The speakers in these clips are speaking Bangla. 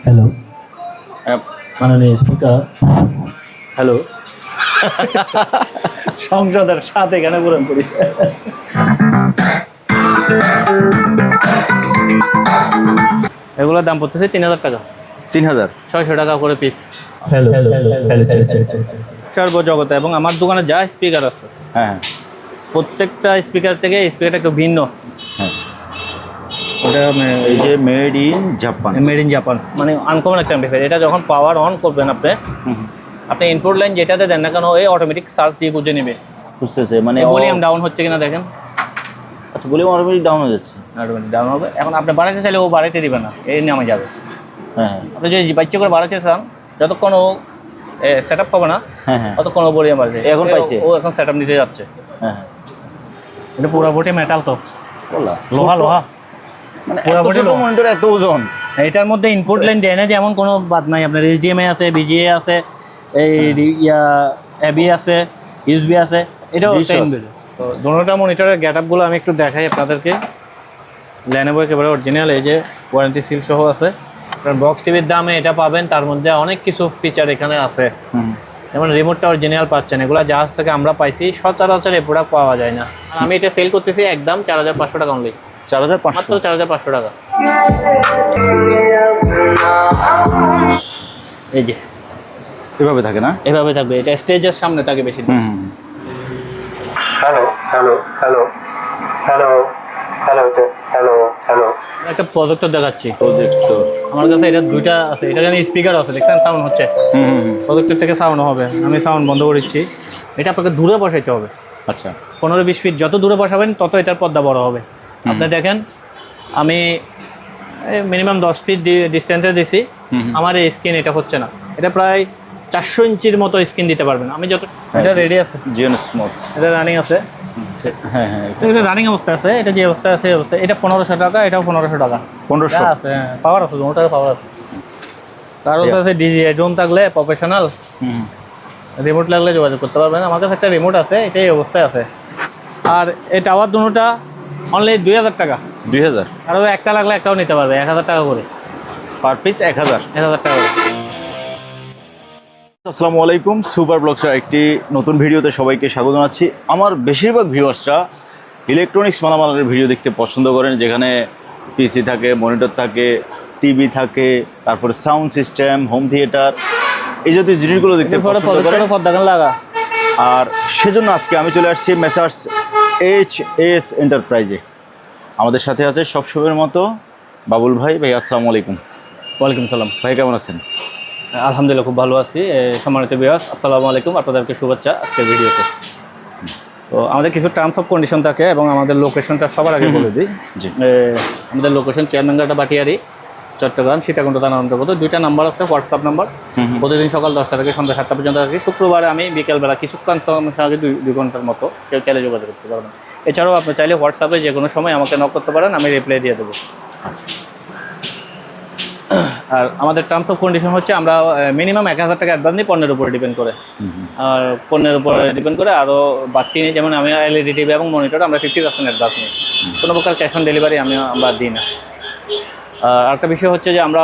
হ্যালো, মাননীয় স্পিকার। হ্যালো, সংসদের সাথে এখানে পূরণ করি। এগুলোর দাম পড়তেছে 3000 টাকা। 3000 600 টাকা করে পিস। হ্যালো সর্বজগতে এবং আমার দোকানে যা স্পিকার আছে, হ্যাঁ প্রত্যেকটা স্পিকার থেকে স্পিকারটা একটু ভিন্ন। হ্যাঁ, ওটা এই যে made in Japan, made in Japan, মানে আনকমন একটা অ্যাম্পলিফায়ার। এটা যখন পাওয়ার অন করবেন আপনি ইনপুট লাইন যেটাতে দেন না কেন এই অটোমেটিক সার্চ দিয়ে খুঁজে নেবে। বুঝতেছে মানে ভলিউম ডাউন হচ্ছে কিনা দেখেন। আচ্ছা, ভলিউম অটোমেটিক ডাউন হয়ে যাচ্ছে। অটোমেটিক ডাউন হবে। এখন আপনি বাড়াতে চাইলে ও বাড়াইতে দিবে না, এই নামে যাবে। হ্যাঁ হ্যাঁ আপনি যদি বাচ্চা করে বাড়াতে চান, যতক্ষণ ও সেট আপ হবে না হ্যাঁ হ্যাঁ, ততক্ষণ ও ভলিউম বাড়বে। এখন পাইছে, ও এখন সেট আপ নিতে যাচ্ছে। হ্যাঁ এটা পুরো বটে মেটাল তো, বলা লোহা লোহা, মানে পুরো বটে লোহা। মনিটর এত ওজন। এটার মধ্যে ইনপুট লাইন দেয় না যে এমন কোনো বাদ নাই। আপনার এইচডিএমআই আছে, বিজিএ আছে, এই এবি আছে, ইউএসবি আছে। এটাও তো দুটোটা মনিটরের গেট আপগুলো আমি একটু দেখাই আপনাদেরকে। লেনোভো একেবারে অরিজিনাল, এই যে ওয়ারেন্টি সিল সহ আছে। আপনার বক্স টিভির দামে এটা পাবেন, তার মধ্যে অনেক কিছু ফিচার এখানে আছে। যেমন রিমোটটা অরিজিনাল পাচ্ছেন, এগুলো জাহাজ থেকে আমরা পাইছি, সচরাচর এই প্রোডাক্ট পাওয়া যায় না। আমি এটা সেল করতেছি একদম 4500 টাকা অনলি। 4500, মাত্র 4500 টাকা। এই যে এভাবে থাকে না, এভাবে থাকবে, এটা স্টেজের সামনে থাকে বেশি। Hello hello hello hello hello hello hello একটা প্রজেক্টর দেখাচ্ছি। প্রজেক্টর আমার কাছে এটা দুইটা আছে। এটা জানি স্পিকার আছে, দেখছেন সাউন্ড হচ্ছে। প্রজেক্টর থেকে সাউন্ড হবে। আমি সাউন্ড বন্ধ করেছি। এটা আপনাকে দূরে বসাইতে হবে। আচ্ছা, 15-20 ফিট যত দূরে বসাবেন তত এটার পর্দা বড় হবে। আপনি দেখেন আমি মিনিমাম 10 ফিট ডিস্টেন্সে দিছি, আমার এই স্ক্রিন এটা হচ্ছে না। এটা প্রায় 400 ইঞ্চির মতো স্ক্রিন দিতে পারবেন। আমি যত এটা রেডি আছে, জিওন স্মুথ, এটা রানিং আছে। হ্যাঁ হ্যাঁ, এটা রানিং অবস্থায় আছে। এটা যে অবস্থায় আছে এই অবস্থায়। এটা 1500 টাকা, এটাও 1500 টাকা। 1500 আছে, পাওয়ার আছে, দুটোটার পাওয়ার আছে। কারো কাছে ডিজিআই ড্রোন থাকলে প্রফেশনাল রিমোট লাগলে যোগাযোগ করতে পারবেন। আমার কাছে একটা রিমোট আছে, এটা এই অবস্থায় আছে। আর এই টাওয়ার দুটোটা অনলি 2000 টাকা। 2000 আরও একটা লাগলে একটাও নিতে পারবে, 1000 টাকা করে পার পিস, 1000 টাকা করে। আসসালামু আলাইকুম, সুপার ব্লগসের একটি নতুন ভিডিওতে সবাইকে স্বাগত জানাচ্ছি। আমার বেশিরভাগ ভিউয়ার্সরা ইলেকট্রনিক্স মালামালের ভিডিও দেখতে পছন্দ করেন, যেখানে পিসি থাকে, মনিটর থাকে, টিভি থাকে, তারপরে সাউন্ড সিস্টেম, হোম থিয়েটার, এই জাতীয় জিনিসগুলো দেখতে পছন্দ করেন। আর সেজন্য আজকে আমি চলে আসছি মেসার্স HS এন্টারপ্রাইজে। আমাদের সাথে আছে সবসময়ের মতো বাবুল ভাই। ভাই আসসালামু আলাইকুম। ওয়ালাইকুম সালাম। ভাই কেমন আছেন? আলহামদুলিল্লাহ, খুব ভালো আছি। সম্মানিত ভিউয়ার্স, আসসালামু আলাইকুম, আপনাদেরকে শুভেচ্ছা আজকের ভিডিওতে। তো আমাদের কিছু টার্মস অফ কন্ডিশন থাকে এবং আমাদের লোকেশনটা সবার আগে বলে দিই। আমাদের লোকেশন চেয়ারম্যানঘাটা বাটিয়ারি, চট্টগ্রাম সীতাকুণ্ড থানার অন্তর্গত। দুইটা নাম্বার আছে, হোয়াটসঅ্যাপ নাম্বার। প্রতিদিন সকাল 10টা থেকে সন্ধ্যা 7টা পর্যন্ত থাকি। শুক্রবারে আমি বিকেলবেলা কিছুক্ষণ সঙ্গে 2 ঘন্টার মতো কেউ চাইলে যোগাযোগ করতে পারবেন। এছাড়াও আপনি চাইলে হোয়াটসঅ্যাপে যে কোনো সময় আমাকে নক করতে পারেন, আমি রিপ্লাই দিয়ে দেবো। আর আমাদের টার্মস অফ কন্ডিশন হচ্ছে আমরা মিনিমাম 1000 টাকা অ্যাডভান্স নিই, পণ্যের উপরে ডিপেন্ড করে। আর পণ্যের উপরে ডিপেন্ড করে আরও বাড়তি নিই। যেমন আমি LED টিভি এবং মনিটর আমরা 50% অ্যাডভান্স নিই। কোনো প্রকার ক্যাশ অন ডেলিভারি আমরা দিই না। আরেকটা বিষয় হচ্ছে যে আমরা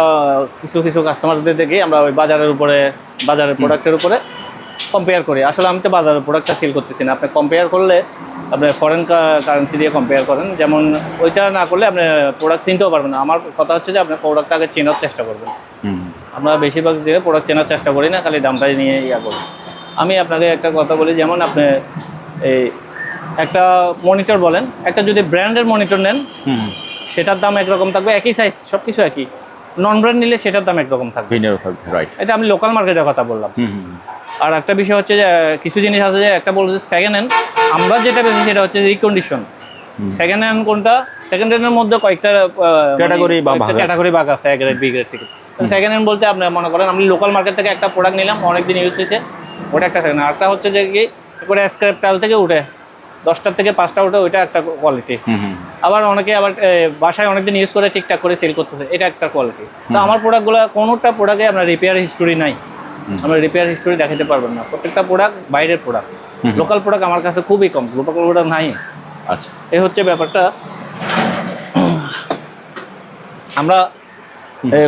কিছু কাস্টমারদের দেখি আমরা ওই বাজারের প্রোডাক্টের উপরে কম্পেয়ার করি। আসলে আমি তো বাজারের প্রোডাক্টটা সেল করতেছি না। আপনি কম্পেয়ার করলে আপনি ফরেন কারেন্সি দিয়ে কম্পেয়ার করেন, যেমন ওইটা না করলে আপনি প্রোডাক্ট চিনতেও পারবেন না। আমার কথা হচ্ছে যে আপনি প্রোডাক্টটা আগে চেনার চেষ্টা করবেন। আমরা বেশিরভাগ যে প্রোডাক্ট চেনার চেষ্টা করি না, খালি দামটাই নিয়ে করি। আমি আপনাকে একটা কথা বলি, যেমন আপনি এই একটা মনিটর বলেন, একটা যদি ব্র্যান্ডের মনিটর নেন সেটার দাম একরকম থাকবে, একই সাইজ সব কিছু একই। নন ব্র্যান্ড নিলে সেটার দাম একরকম থাকবে, রাইট। এটা আমি লোকাল মার্কেটের কথা বললাম। আর একটা বিষয় হচ্ছে যে কিছু জিনিস আছে যে একটা বলছে সেকেন্ড হ্যান্ড, আমরা যেটা বেশি সেটা হচ্ছে রিকন্ডিশন। সেকেন্ড হ্যান্ড কোনটা, সেকেন্ড হ্যান্ডের মধ্যে কয়েকটা ক্যাটাগরি ভাগ আছে, A গ্রেড B গ্রেড থেকে। সেকেন্ড হ্যান্ড বলতে আপনি মনে করেন আমি লোকাল মার্কেট থেকে একটা প্রোডাক্ট নিলাম, অনেকদিন ইউজ হয়েছে, ওটা একটা সেকেন্ড। আরেকটা হচ্ছে যে কি করে স্ক্র্যাপ টাল থেকে উঠে 10টার থেকে 5টা উঠে, ওইটা একটা কোয়ালিটি। আবার অনেকে আবার বাসায় অনেকদিন ইউজ করে ঠিকঠাক করে সেল করতেছে, এটা একটা কোয়ালিটি। তো আমার প্রোডাক্টগুলো কোনোটা প্রোডাক্টে আপনার রিপেয়ার হিস্টোরি নাই, আমরা রিপেয়ার হিস্টোরি দেখাতে পারবেন না। প্রত্যেকটা প্রোডাক্ট বাইরের প্রোডাক্ট, লোকাল প্রোডাক্ট আমার কাছে খুবই কম, লোকাল প্রোডাক্ট নাই। আচ্ছা, এই হচ্ছে ব্যাপারটা। আমরা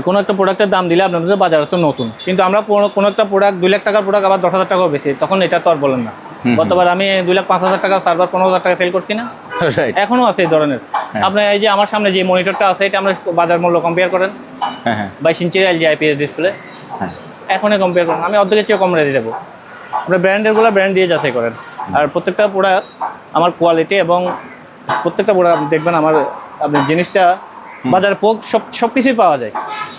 কোনো একটা প্রোডাক্টের দাম দিলে আপনাদের বাজারে তো নতুন, কিন্তু আমরা কোনো একটা প্রোডাক্ট 2 লাখ টাকার প্রোডাক্ট আবার 10,000 টাকাও বেশি, তখন এটা তো আর বলেন না। গতবার আমি 2,05,000 টাকা সার্ভার 15,000 টাকা সেল করছি না, রাইট। এখনও আছে এই ধরনের। আপনি এই যে আমার সামনে যে মনিটরটা আছে, এটা আমরা বাজার মূল্য কম্পেয়ার করেন, হ্যাঁ হ্যাঁ 22 ইঞ্চির LG IPS ডিসপ্লে, হ্যাঁ এখনই কম্পেয়ার করেন, আমি অর্ধেকের চেয়ে কম রেটে দেবো। আপনার ব্র্যান্ডেরগুলো ব্র্যান্ড দিয়ে যাচাই করেন, আর প্রত্যেকটা প্রোডাক্ট আমার কোয়ালিটি এবং প্রত্যেকটা প্রোডাক্ট দেখবেন আমার আপনি জিনিসটা বাজারে সব কিছুই পাওয়া যায়।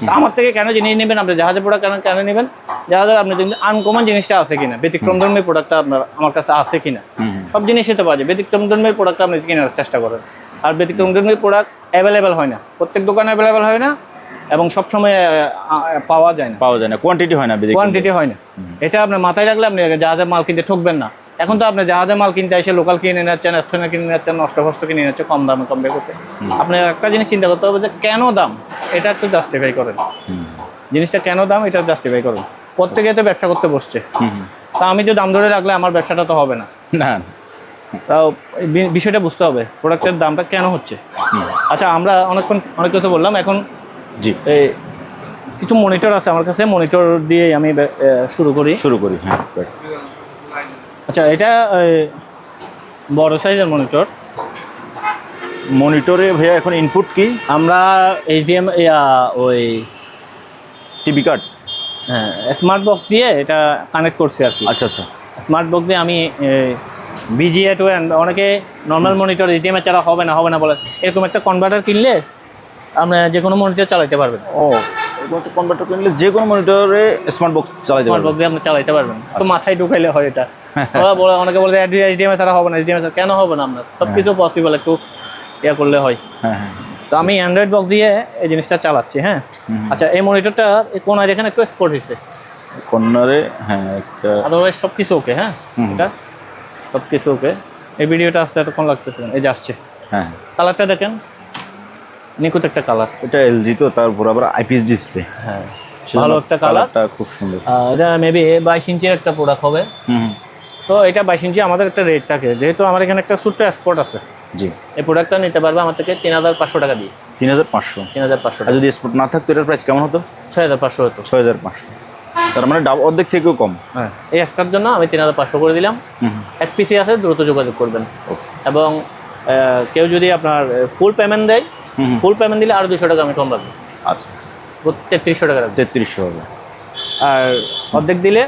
তা আমার থেকে কেন জিনিস নেবেন, আপনি জাহাজের প্রোডাক্ট কেন নেবেন? জাহাজের আপনি আনকমন জিনিসটা আছে কিনা, ব্যতিক্রমধর্মী প্রোডাক্টটা আপনার আমার কাছে আছে কিনা, সব জিনিসই তো পাওয়া যায়। ব্যতিক্রমধর্মী প্রোডাক্ট আপনি কেনার চেষ্টা করেন, আর ব্যতিক্রমধর্মী প্রোডাক্ট অ্যাভেলেবেল হয় না, প্রত্যেক দোকানে অ্যাভেলেবেল হয় না, এবং সবসময় পাওয়া যায় না, কোয়ান্টিটি হয় না, কোয়ান্টিটি হয় না। এটা আপনার মাথায় রাখলে আপনি জাহাজের মাল কিনতে ঠকবেন না। এখন তো আপনি জাহাজের মাল কিনতে এসে লোকাল কিনে নিচ্ছেন, অপশনাল কিনে নিচ্ছেন, নষ্ট কিনে নিচ্ছেন কম দামে কম করতে। আপনার একটা জিনিস চিন্তা করতে হবে যে কেন দাম, এটা একটু জাস্টিফাই করেন, জিনিসটা কেন দাম এটা জাস্টিফাই করেন। প্রত্যেকে তো ব্যবসা করতে বসছে, তা আমি যে দাম ধরে রাখলে আমার ব্যবসাটা তো হবে না। না, তাও বিষয়টা বুঝতে হবে প্রোডাক্টের দামটা কেন হচ্ছে। আচ্ছা, আমরা অনেক কথা বললাম, এখন জি কিছু মনিটর আছে আমার কাছে, মনিটর দিয়ে আমি শুরু করি। হ্যাঁ। আচ্ছা, এটা বড় সাইজের মনিটরে ভাইয়া এখন ইনপুট কি? আমরা HDMI ওই টিভি কার্ড, হ্যাঁ স্মার্ট বক্স দিয়ে এটা কানেক্ট করছি আর কি। আচ্ছা আচ্ছা স্মার্ট বক্স দিয়ে আমি BGA টু অনেকে নর্মাল মনিটর HDMI ছাড়া হবে না বলে, এরকম একটা কনভার্টার কিনলে আপনি যে কোনো মনিটর চালাতে পারবেন। ও, কনভার্টার কিনলে যে কোনো মনিটরে স্মার্ট বক্স চালাতে স্মার্ট পারবেন। বক্স দিয়ে আপনি চালাতে পারবেন, তো মাথায় ঢুকাইলে হয় এটা। অনেকে বলে HDMI ছাড়া হবে না, HDMI ছাড়া কেন হবে না, আপনার সব কিছু পসিবল, একটু ইয়া করলে হয়। হ্যাঁ হ্যাঁ তো আমি অ্যান্ড্রয়েড বক্স দিয়ে এই জিনিসটা চালাচ্ছি। হ্যাঁ, আচ্ছা, এই মনিটরটা কোনায় এখানে একটু স্পট হয়েছে, কর্নারে, হ্যাঁ একটা, আদারওয়াইজ সব কিছু ওকে। হ্যাঁ, এটা সব কিছু ওকে। এই ভিডিওটা আসতে এতক্ষণ লাগতেছে, এই যে আসছে। হ্যাঁ, কালারটা দেখেন, নিখুঁত একটা কালার। এটা LG তো, তারপর আবার IPS ডিসপ্লে। হ্যাঁ, ভালো একটা কালারটা খুব সুন্দর। এটা মেবি 22 ইঞ্চির একটা প্রোডাক্ট হবে। তো এটা 22 ইঞ্চি আমাদের একটা রেট থাকে, যেহেতু আমার এখানে একটা ছোট্ট স্পট আছে। জি, এই প্রোডাক্টটা নিতে পারবে আমার থেকে 3,500 টাকা দিয়ে। 3,500 টাকা। আর যদি স্পট না থাকতো এটার প্রাইস কেমন হতো? 6,500 হতো। 6,500, তার মানে অর্ধেক থেকেও কম। হ্যাঁ, এই এক্সট্রার জন্য আমি 3,500 করে দিলাম। এক পিসি আছে, দ্রুত যোগাযোগ করবেন। এবং কেউ যদি আপনার ফুল পেমেন্ট দেয়, ফুল পেমেন্ট দিলে আরও 200 টাকা আমি কম রাখবো। আচ্ছা, 3300 টাকা রাখবো। 3300 হবে। আর অর্ধেক দিলে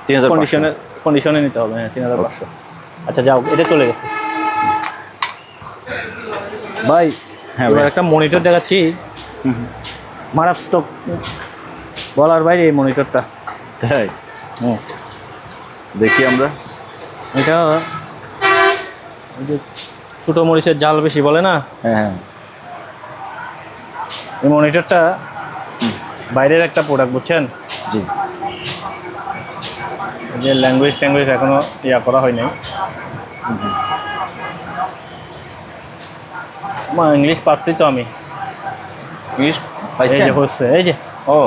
3,500 কন্ডিশনে নিতে হবে। হ্যাঁ, 3,500। আচ্ছা, যাও, এটা চলে গেছে ভাই। হ্যাঁ এবার ভাই, একটা মনিটর দেখাচ্ছি, মারাত্মক, বলার বাইরে এই মনিটরটা। তাই দেখি আমরা। এটা ওই যে ছোটো মরিচের জাল বেশি বলে না, হ্যাঁ হ্যাঁ, এই মনিটরটা বাইরের একটা প্রোডাক্ট, বুঝছেন? জি, যে ল্যাঙ্গুয়েজ এখনো ইয়া করা হয় নাই। ইংলিশ পাচ্ছি তো আমি, ইংলিশ এই পাইছেন? যে হচ্ছে, এই যে ও,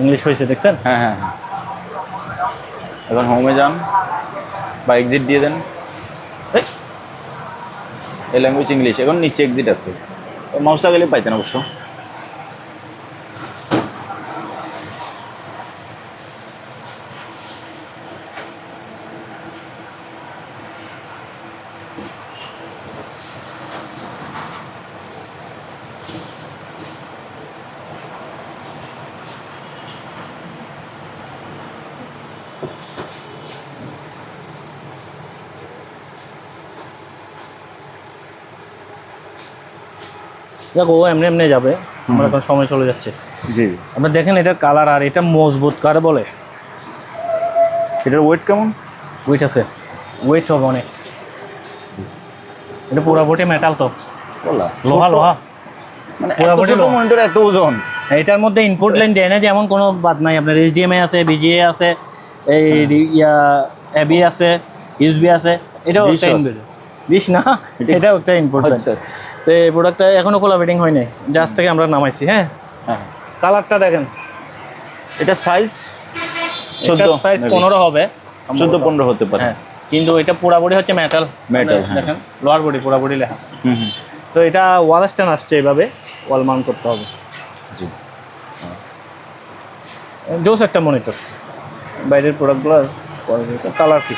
ইংলিশ হয়েছে, দেখছেন? হ্যাঁ হ্যাঁ হ্যাঁ। এখন হোমে যান বা এক্সিট দিয়ে দেন। এই ল্যাঙ্গুয়েজ ইংলিশ, এখন নিচে এক্সিট আছে, মাউসটা গেলে পাইতেন অবশ্য। দেখো, ও এমনি যাবে, আমার এখন সময় চলে যাচ্ছে। জি, আপনার দেখেন এটার কালার, আর এটা মজবুত কার বলে। এটার ওয়েট কেমন? ওয়েট আছে, ওয়েট হবে অনেক। এটা পুরাপুরি মেটাল তো, লোহা মানে পুরাপুরি লোহা। মনিটর এত ওজন। এটার মধ্যে ইনপুট লাইন দেয় না, যেমন কোনো বাদ নাই। আপনার HDMI আছে, BGA আছে, এই AB আছে, USB আছে। এটাও একটা ইনপুট, ডিশ না, এটাও একটা ইনপুট লাইন। তো এই প্রোডাক্টটা এখনো খোলা ফিটিং হয় নাই, জাস্ট থেকে আমরা নামাইছি। হ্যাঁ, হ্যাঁ, কালারটা দেখেন, এটা সাইজ সাইজ 15 হবে, 14-15 হতে পারে। হ্যাঁ, কিন্তু এটা পুরাপুরি হচ্ছে মেটাল। মেটাল, দেখেন লোহার বডি পুরাপুরি লেখা। হুম হুম, তো এটা ওয়াল স্ট্যান্ড আসছে, এইভাবে ওয়াল মাউন্ট করতে হবে। জি। জোস একটা মনিটর, বাইরের প্রোডাক্টগুলো কালার কি।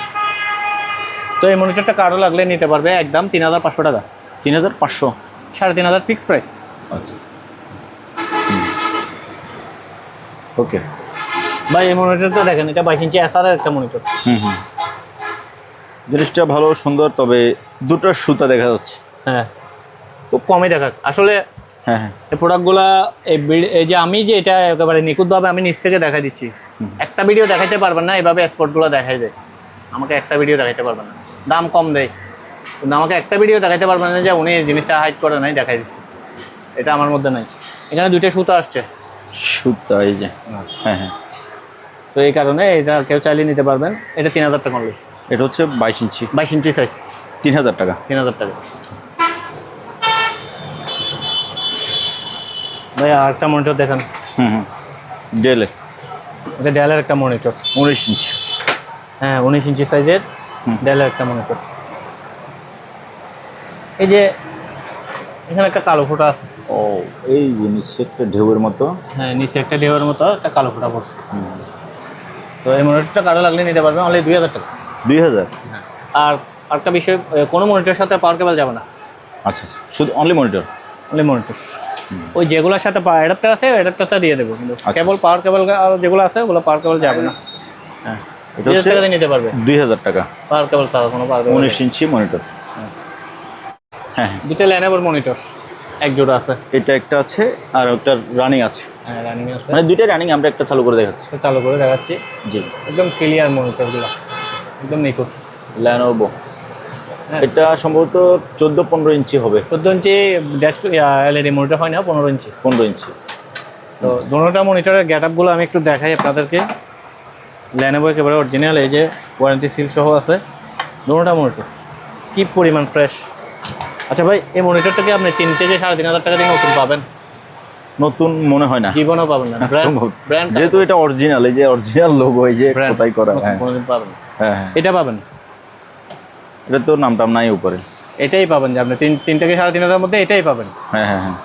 তো এই মনিটরটা কারো লাগলে নিতে পারবে, একদম 3500 টাকা। 3500? 3500 ফিক্স প্রাইস। আচ্ছা, ওকে। ভাই এই মনিটর তো দেখেন, এটা 22 ইঞ্চি এসআর এর একটা মনিটর। জিনিসটা ভালো সুন্দর, তবে দুটো সুতা দেখা যাচ্ছে। হ্যাঁ, খুব কমই দেখা যাচ্ছে আসলে। হ্যাঁ হ্যাঁ, এই প্রোডাক্টগুলো এই যে আমি যে এটা একেবারে নিখুঁতভাবে আমি নিচ থেকে দেখা দিচ্ছি, একটা ভিডিও দেখাইতে পারবেন না এইভাবে স্পটগুলো দেখাই দেয়। আমাকে একটা ভিডিও দেখাইতে পারবেন না, দাম কম দেয় কিন্তু আমাকে একটা ভিডিও দেখাইতে পারবেন না যে উনি এই জিনিসটা হাইড করে নাই দেখাই দিচ্ছে। এটা আমার মধ্যে নাই। এখানে দুইটা সুতো আসছে, সুতা এই যে। হ্যাঁ হ্যাঁ, তো এই কারণে এটা কেউ চাইলে নিতে পারবেন। এটা 3000 টাকা অনলি। এটা হচ্ছে 22 ইঞ্চি, 22 ইঞ্চি সাইজ, 3000 টাকা। 3000 টাকা। ভাই আর একটা মনিটর দেখেন। ডেলে, এটা ডেলের একটা মনিটর, 19 ইঞ্চি। হ্যাঁ 19 ইঞ্চি সাইজের ডেলের একটা মনিটর। এই যে এখানে একটা কালো ফোঁটা আছে। ও, এই জিনিস একটা ঢেউয়ের মতো। হ্যাঁ, নিচে একটা ঢেউয়ের মতো একটা কালো ফোঁটা পড়ছে। তো এই মনিটরটা কারো লাগলে নিতে পারবেন অনলি 2000 টাকা। 2000? হ্যাঁ। আর আরেকটা বিষয়, কোনো মনিটরের সাথে পাওয়ার কেবল যাবে না। আচ্ছা, শুধু অনলি মনিটর? Only monitor. ওই যেগুলোর সাথে অ্যাডাপ্টার আছে অ্যাডাপ্টারটা দিয়ে দেবো, কিন্তু কেবল পাওয়ার কেবল যেগুলো আছে ওগুলো পাওয়ার কেবল যাবে না। হ্যাঁ, 2000 টাকা দিয়ে নিতে পারবে। 2000 টাকা পাওয়ার কেবল ছাড়া কোনো পাওয়ার কেবল। 19 ইঞ্চি মনিটর। হ্যাঁ, দুটো ল্যানোভোর মনিটর, এক জোড়া আছে। এটা একটা আছে আর একটা রানিং আছে। হ্যাঁ, রানিং আছে, মানে দুইটা রানিং। আমরা একটা চালু করে দেখাচ্ছি। চালু করে দেখাচ্ছি। জি, একদম ক্লিয়ার মনিটরগুলো, একদম নিখুঁত। ল্যানোভো। হ্যাঁ। এটা সম্ভবত 14-15 ইঞ্চি হবে। 14 ইঞ্চি ডেস্কটপ এলইডি মনিটর হয় না, 15 ইঞ্চি। 15 ইঞ্চি। তো দুটোটা মনিটরের গেটআপগুলো আমি একটু দেখাই আপনাদেরকে। ল্যানোভো একেবারে অরিজিনাল, এই যে ওয়ারেন্টি সিল সহ আছে দুটোটা মনিটর। কি পরিমাণ ফ্রেশ। আচ্ছা ভাই, এই মনিটরটাকে আপনি 3 থেকে 3500 টাকা দিয়ে নতুন পাবেন? নতুন মনে হয় না, জীবনও পাবেন না। ব্র্যান্ড যেহেতু এটা অরিজিনাল, এই যে অরিজিনাল লোগো, এই যে কোথায় করা। হ্যাঁ কোনোদিন পাবেন। হ্যাঁ হ্যাঁ, এটা পাবেন, এটা তো নামটাম নাই উপরে। এটাই পাবেন যে আপনি 3 থেকে 3500 মধ্যে এটাই পাবেন। হ্যাঁ হ্যাঁ হ্যাঁ,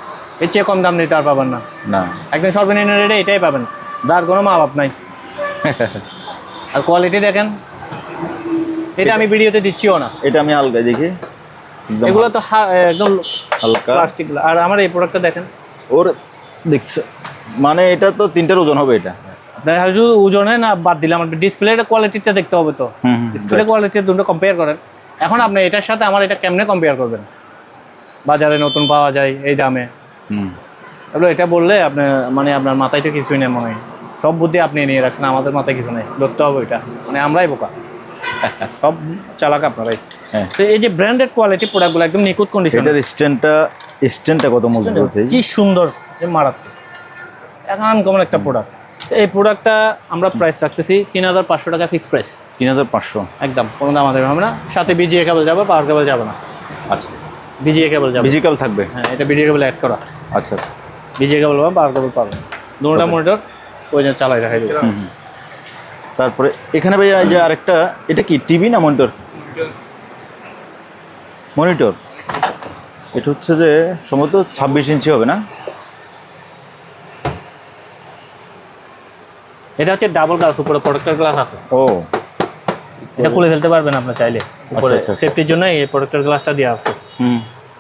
এর চেয়ে কম দাম নিতে আর পাবেন না। না। একদম সর্বনিম্ন রেটে এটাই পাবেন, যার কোনো মা বাপ নাই। আর কোয়ালিটি দেখেন, এটা আমি ভিডিওতে দিচ্ছিও না। এটা আমি হালকায় দেখি, একদম এগুলো তো একদম হালকা প্লাস্টিক। আর আমার এই প্রোডাক্টটা দেখেন, ওর দেখছো, মানে এটা তো 3টার ওজন হবে। এটা দেখা শুধু ওজনে না বাদ দিলাম, ডিসপ্লের কোয়ালিটিটা দেখতে হবে। তো ডিসপ্লে কোয়ালিটি দুটো কম্পেয়ার করেন। এখন আপনি এটার সাথে আমার এটা কেমনে কম্পেয়ার করবেন? বাজারে নতুন পাওয়া যায় এই দামে, এগুলো এটা বললে আপনি মানে আপনার মাথায় তো কিছুই নেই মনে হয়। সব বুদ্ধি আপনি নিয়ে রাখছেন, আমাদের মাথায় কিছু নেই। ধরতে হবে এটা, মানে আমরাই বোকা, সব চালাক আপনারাই। হ্যাঁ। তো এই যে ব্র্যান্ডেড কোয়ালিটি প্রোডাক্টগুলো একদম নিখুঁত কন্ডিশন। এটার স্ট্যান্ডটা কত মজবুত, কি সুন্দর, যে মারাত্মক, এখন কেমন একটা প্রোডাক্ট। এই প্রোডাক্টটা আমরা প্রাইস রাখতেছি 3500 টাকা ফিক্স প্রাইস। 3500 একদম কোনো দাম আমাদের হবে না। সাথে বিজিএ কেবল যাবে, পাওয়ার কেবল যাবে না। আচ্ছা, বিজিএ কেবল যাবে, ফিজিক্যাল থাকবে। হ্যাঁ, এটা বিজিএ কেবল অ্যাড করা। আচ্ছা, বিজিএ কেবল পাবেন, পাওয়ার কেবল পাবেন, দুটোটা মনিটর ওই যে চালাই দেখাই দেবে। তারপরে এখানে ভাই এই যে আরেকটা, এটা কি টিভি না মনিটর? মনিটর। এটা হচ্ছে যে সম্ভবত 26 ইঞ্চি হবে না? এটা হচ্ছে ডাবল গ্লাস, উপরে প্রোটেক্টর গ্লাস আছে। ও, এটা খুলে ফেলতে পারবেন আপনি চাইলে। উপরে আচ্ছা। সেফটির জন্য এই প্রোটেক্টর গ্লাসটা দেওয়া আছে।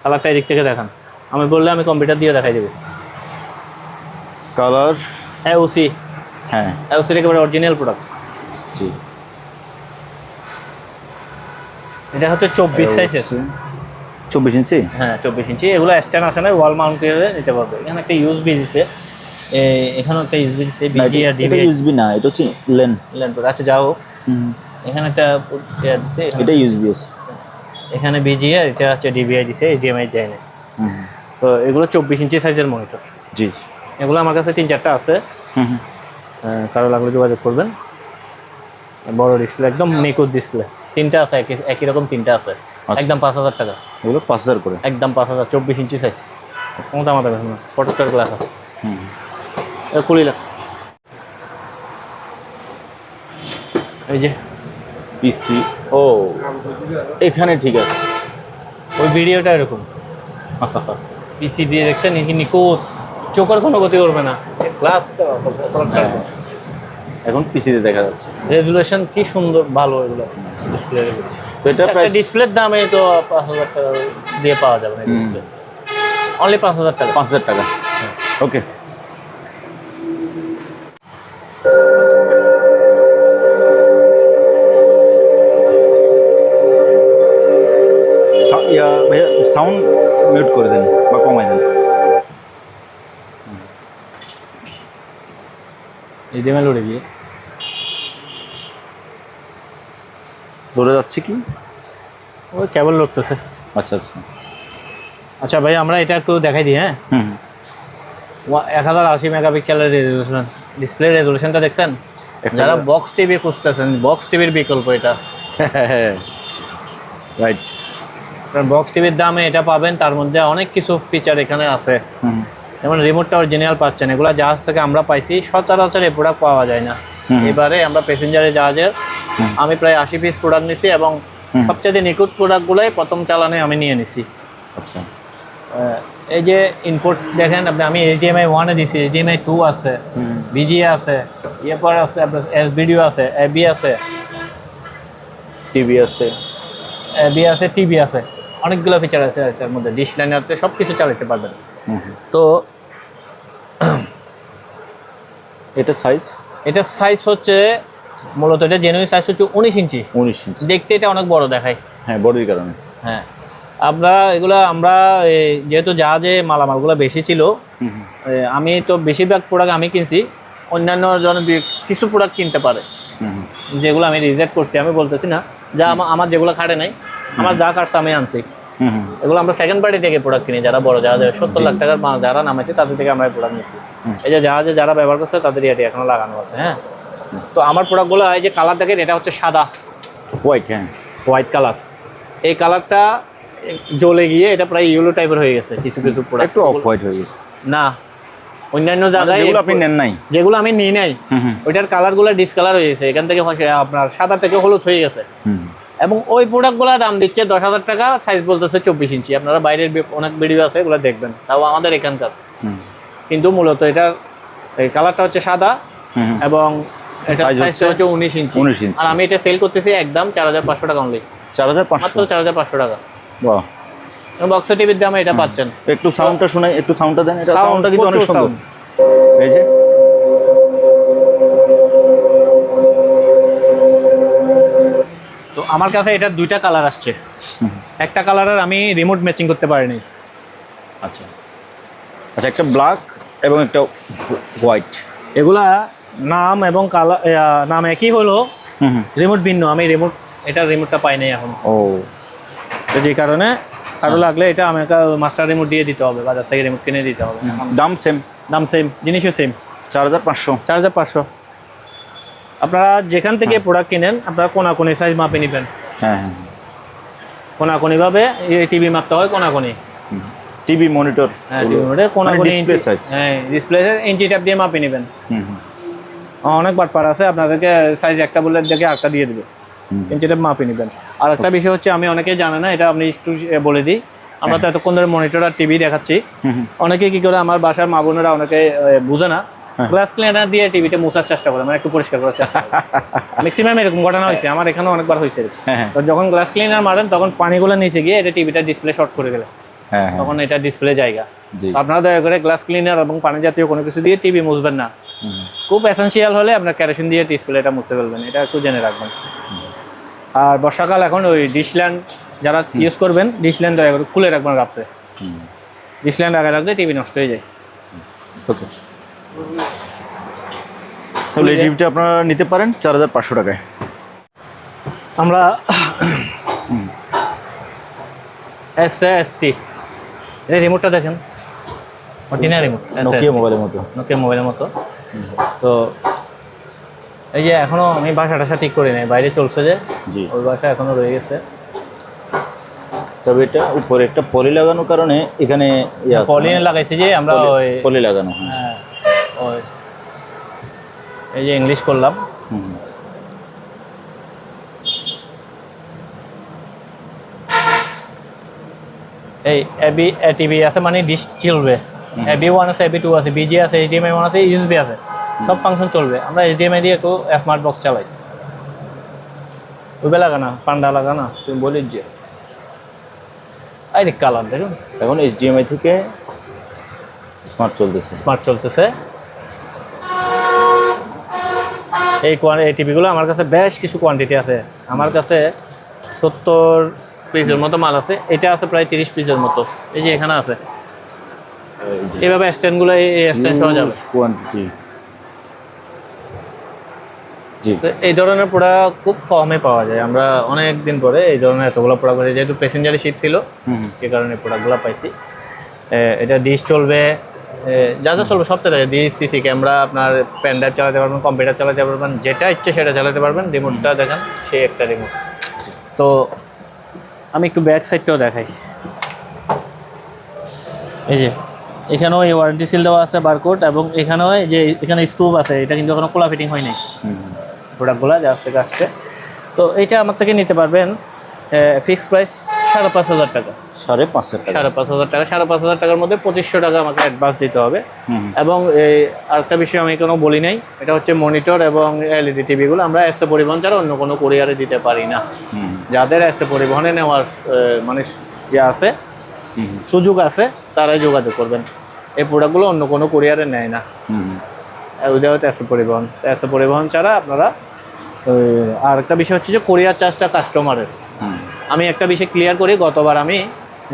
কালারটা এদিক থেকে দেখান, আমি বললে আমি কম্পিউটার দিয়ে দেখাই দেবো। কালার এওসি, হ্যাঁ, এওসির একেবারে অরিজিনাল প্রোডাক্ট। জি। এটা হচ্ছে 24 সাইজের। 24 ইঞ্চি? হ্যাঁ 24 ইঞ্চি। এগুলো স্ট্যান্ড আসে না, ওয়াল মাউন্ট করে নিতে পারবে। এখানে একটা ইউএসবি দিছে, এখানে একটা ইউএসবি দিছে, বিজি আর ডিভি। এটা ইউএসবি না, এটা হচ্ছে লেন। আচ্ছা যাও, এখানে একটা দিছে, এটা ইউএসবি আছে। এখানে বিজি আর এটা হচ্ছে ডিভিআই দিছে, এইচডিএমআই দেয় না। তো এগুলো 24 ইঞ্চি সাইজের মনিটর। জি, এগুলো আমার কাছে 3-4টা আছে, কারো লাগলে যোগাযোগ করবেন। বড় ডিসপ্লে, একদম নিখুঁত ডিসপ্লে। 3টা আছে, একই রকম 3টা আছে। একদম 5000 টাকা। এগুলো 5000 করে? একদম 5000, 24 ইঞ্চি সাইজ। কোনো দাম আমাদের না, প্রোটেক্টর গ্লাস আছে। খুলিলাম, এই যে পিসি। ও, এখানে ঠিক আছে, ওই ভিডিওটা এরকম পিসি দিয়ে দেখছেন, নিখুঁত চোখের কোনো গতি করবে না গ্লাস এখন পিসিতে দেখা যাচ্ছে। রেজুলেশন কি সুন্দর ভালো এগুলো ডিসপ্লে। তো এটা একটা প্রাইস ডিসপ্লের দামে তো 5,000 টাকা দিয়ে পাওয়া যাবে না ডিসপ্লে, অনলি 5,000 টাকা। 5,000 টাকা। ওকে, ভাইয়া সাউন্ড মিউট করে দেন বা কমাই দেন। HDMI লোডে গিয়ে ধরে যাচ্ছে কি? ওই কেবল লড়তেছে। আচ্ছা আচ্ছা। আচ্ছা ভাই আমরা এটা একটু দেখাই দিই। হ্যাঁ, হুম 1080 মেগাপিক্সেলের রেজুলেশন, ডিসপ্লে রেজুলেশনটা দেখছেন? যারা বক্স টিভি খুঁজতেছেন, বক্স টিভির বিকল্প এটা। রাইট। বক্স টিভির দামে এটা পাবেন, তার মধ্যে অনেক কিছু ফিচার এখানে আছে। যেমন রিমোটটা অরিজিনাল পাচ্ছেন, এগুলো জাহাজ থেকে আমরা পাইছি, সচরাচর এই প্রোডাক্ট পাওয়া যায় না। এবারে আমরা প্যাসেঞ্জারের জাহাজের আমি প্রায় 80 পিস প্রোডাক্ট নিছি এবং সবচেয়ে নিখুঁত প্রোডাক্টগুলোই প্রথম চালানে আমি নিয়ে নিছি। আচ্ছা, এই যে ইনপুট দেখেন আপনি, আমি HDMI 1 এ দিছি, HDMI 2 আছে, VGA আছে, এরপর আছে আপনার SVDO আছে, AB আছে, টিভি আছে, AB আছে, টিভি আছে, অনেকগুলো ফিচার আছে এটার মধ্যে। ডিশ লাইনার সব কিছু চালাতে পারবেন। তো এটা সাইজ, এটা সাইজ হচ্ছে মূলত এটা জেনুইন সাইজ হচ্ছে 19 ইঞ্চি। 19 ইঞ্চি। দেখতে এটা অনেক বড় দেখায়। হ্যাঁ, বডির কারণে। হ্যাঁ, আমরা যেহেতু জাহাজে মালামালগুলো বেশি ছিল, আমি তো বেশিরভাগ প্রোডাক্ট আমি কিনছি, অন্যান্য জন কিছু প্রোডাক্ট কিনতে পারে যেগুলো আমি রিজেক্ট করছি। আমি বলতেছি না যা আমার যেগুলো খাটে নাই, আমার যা কাটছে আমি আনছি। এগুলো আমরা সেকেন্ড পার্টি থেকে প্রোডাক্ট কিনি, যারা বড় জাহাজে 70 লাখ টাকার মাল যারা নামাইছে তাদের থেকে আমরা প্রোডাক্ট নিচ্ছি। এই যে জাহাজে যারা ব্যবহার করছে তাদের এটি এখনো লাগানো আছে। হ্যাঁ, তো আমার প্রোডাক্টগুলো এই যে কালার দেখেন, এটা হচ্ছে সাদা হোয়াইট। হ্যাঁ, হোয়াইট কালার। এই কালারটা জ্বলে গিয়ে এটা প্রায় ইয়েলো টাইপের হয়ে গেছে। কিছু কিছু প্রোডাক্ট একটু অফ হোয়াইট হয়ে গেছে। না, অন্যান্য জায়গায় যেগুলো আপনি নেন নাই, যেগুলো আমি নিই নাই, ওইটার কালারগুলো ডিসকালার হয়ে গেছে। এখান থেকে আপনার সাদা থেকে হলুদ হয়ে গেছে। এবং ওই প্রোডাক্টগুলোর দাম দিচ্ছে 10,000 টাকা, সাইজ বলতেছে 24 ইঞ্চি। আপনারা বাইরের অনেক ভিডিও আছে, এগুলো দেখবেন, তাও আমাদের এখানকার। কিন্তু মূলত এটার এই কালারটা হচ্ছে সাদা এবং এটা সাইজটা হচ্ছে 19 ইঞ্চি। আর আমি এটা সেল করতেছি একদম 4,500 টাকা অনলি। 4,500, মাত্র 4,500 টাকা। বাহ। বক্স টিভির দামে এটা পাচ্ছেন। একটু সাউন্ডটা শোনাই, একটু সাউন্ডটা দেন। এটা সাউন্ডটা কিন্তু অনেক সুন্দর। এই যে তো আমার কাছে এটার দুইটা কালার আসছে। একটা কালারের আমি রিমোট ম্যাচিং করতে পারিনি। আচ্ছা আচ্ছা, একটা ব্ল্যাক এবং একটা হোয়াইট। এগুলা নাম এবং কালার নাম একই হলো, রিমোট ভিন্ন। আমি এটার রিমোটটা পাই নাই এখন। ও, তো যে কারণে কারো লাগলে এটা আমাকে মাস্টার রিমোট দিয়ে দিতে হবে, বাজার থেকে রিমোট কিনে দিতে হবে। দাম সেম? দাম সেম, জিনিসও সেম। 4,500। 4,500। আপনারা যেখান থেকে প্রোডাক্ট কিনেন আপনারা কোনাকুনি সাইজ মাপে নেবেন। হ্যাঁ হ্যাঁ, কোনাকুনিভাবে এই টিভি মাপতে হয়, কোনাকুনি টিভি মনিটর। হ্যাঁ, টিভি মনিটর কোনাকুনি ইঞ্চি সাইজ। হ্যাঁ, ডিসপ্লে ইঞ্চি ট্যাপ দিয়ে মাপে নেবেন। অনেক বাটপার আছে, আপনাদেরকে সাইজ একটা বলে দেখে আরেকটা দিয়ে দেবে, ইঞ্চি ট্যাপ মাপে নেবেন। আর একটা বিষয় হচ্ছে, আমি অনেকেই জানে না, এটা আপনি একটু বলে দিই। আমরা তো এতক্ষণ ধরে মনিটর আর টিভি দেখাচ্ছি। অনেকে কি করে, আমার বাসার মা বোনেরা অনেকে বুঝে না, গ্লাস ক্লিনার দিয়ে টিভিতে মোছার চেষ্টা করে, মানে একটু পরিষ্কার করার চেষ্টা করে। ম্যাক্সিমাম এরকম ঘটনা হয়েছে, আমার এখানে অনেকবার হয়েছে। তো যখন গ্লাস ক্লিনার মারেন তখন পানিগুলো নিচে গিয়ে এটা টিভিটা ডিসপ্লে শর্ট করে গেলে তখন এটা ডিসপ্লে জায়গা। আপনারা দয়া করে গ্লাস ক্লিনার এবং পানি জাতীয় কোনো কিছু দিয়ে টিভি মুছবেন না। খুব এসেন্সিয়াল হলে আপনার কেরোসিন দিয়ে ডিসপ্লেটা মুছতে ফেলবেন, এটা একটু জেনে রাখবেন। আর বর্ষাকাল এখন ওই ডিশল্যান্ড যারা ইউজ করবেন, ডিশল্যান্ড দয়া করে খুলে রাখবেন রাত্রে। ডিশল্যান্ড আগে রাখলে টিভি নষ্ট হয়ে যায়। ওকে, তাহলে এই টিভিটা আপনারা নিতে পারেন 4,500 টাকায়। আমরা SST এই রিমোটটা দেখেন, অরিজিনাল রিমোট, নোকিয়া মোবাইলের মতো। নোকিয়া মোবাইলের মতো। তো এই যে এখনো আমি বাসা টাসা ঠিক করি নাই, বাইরে চলছে যে, ওই বাসা এখনো রয়ে গেছে। তবে এটা উপরে একটা পলি লাগানোর কারণে এখানে পলি লাগাইছি যে আমরা, ওই পলি লাগানো। হ্যাঁ, ওই এই যে ইংলিশ করলাম। এই টিভি আছে মানে ডিশ চলবে, B1 আছে, B2 আছে, BG আছে, HDMI 1 আছে, USB আছে, সব ফাংশন চলবে। আমরা HDMI দিয়ে একটু স্মার্ট বক্স চালাই। ওইবে লাগা না, পান্ডা লাগা না, তুমি বলিস যে আরে কালার দেখুন, এখন HDMI থেকে স্মার্ট চলতেছে। স্মার্ট চলতেছে। এই টিভিগুলো আমার কাছে বেশ কিছু কোয়ান্টিটি আছে। আমার কাছে 70 পিসের মতো মাল আছে। এটা আছে প্রায় 30 পিসের মতো। এই যে এখানে আছে। এইভাবে স্ট্যান্ডগুলো এই স্ট্যান্ড সহ যাবে। কোয়ান্টিটি জি। তো এই ধরনের প্রোডাক্ট খুব কমে পাওয়া যায়। আমরা অনেক দিন পরে এই ধরনের এতগুলো প্রোডাক্ট পাইছি, যেহেতু প্যাসেঞ্জারি শিপ ছিল সে কারণে প্রোডাক্টগুলো পাইছি। এটা ডিশ চলবে, যা যা চলবে সব থেকে ডিশ, সিসি ক্যামেরা, আপনার পেন ড্রাইভ চালাতে পারবেন, কম্পিউটার চালাতে পারবেন, যেটা ইচ্ছে সেটা চালাতে পারবেন। রিমোটটা দেখেন, সে একটা রিমোট। তো আমি একটু ব্যাক সাইডটাও দেখাই। এই যে এখানেও এই ওয়ারেন্টি সিল দেওয়া আছে, বারকোড, এবং এখানেও যে এখানে স্ক্রুব আছে, এটা কিন্তু এখনো খোলা ফিটিং হয়নি প্রোডাক্টগুলো, জাহাজ থেকে আসছে। তো এইটা আমার থেকে নিতে পারবেন ফিক্সড প্রাইস 5,500 টাকা। 5,500 টাকা। 5,500 টাকা। 5,500 টাকার মধ্যে 2500 টাকা আমাকে অ্যাডভান্স দিতে হবে। এবং আরেকটা বিষয় আমি কোনো বলি নাই, এটা হচ্ছে মনিটর এবং LED টিভিগুলো আমরা এসএ পরিবহন ছাড়া অন্য কোনো কুরিয়ারে দিতে পারি না। যাদের এসএ পরিবহনে নেওয়ার মানে আছে, সুযোগ আছে, তারাই যোগাযোগ করবেন। এই প্রোডাক্টগুলো অন্য কোনো কুরিয়ারে নেয় না, উইদাউট এসএ পরিবহন। এসএ পরিবহন ছাড়া আপনারা। আর একটা বিষয় হচ্ছে যে কোরিয়ার চার্জটা কাস্টমারের। আমি একটা বিষয় ক্লিয়ার করি,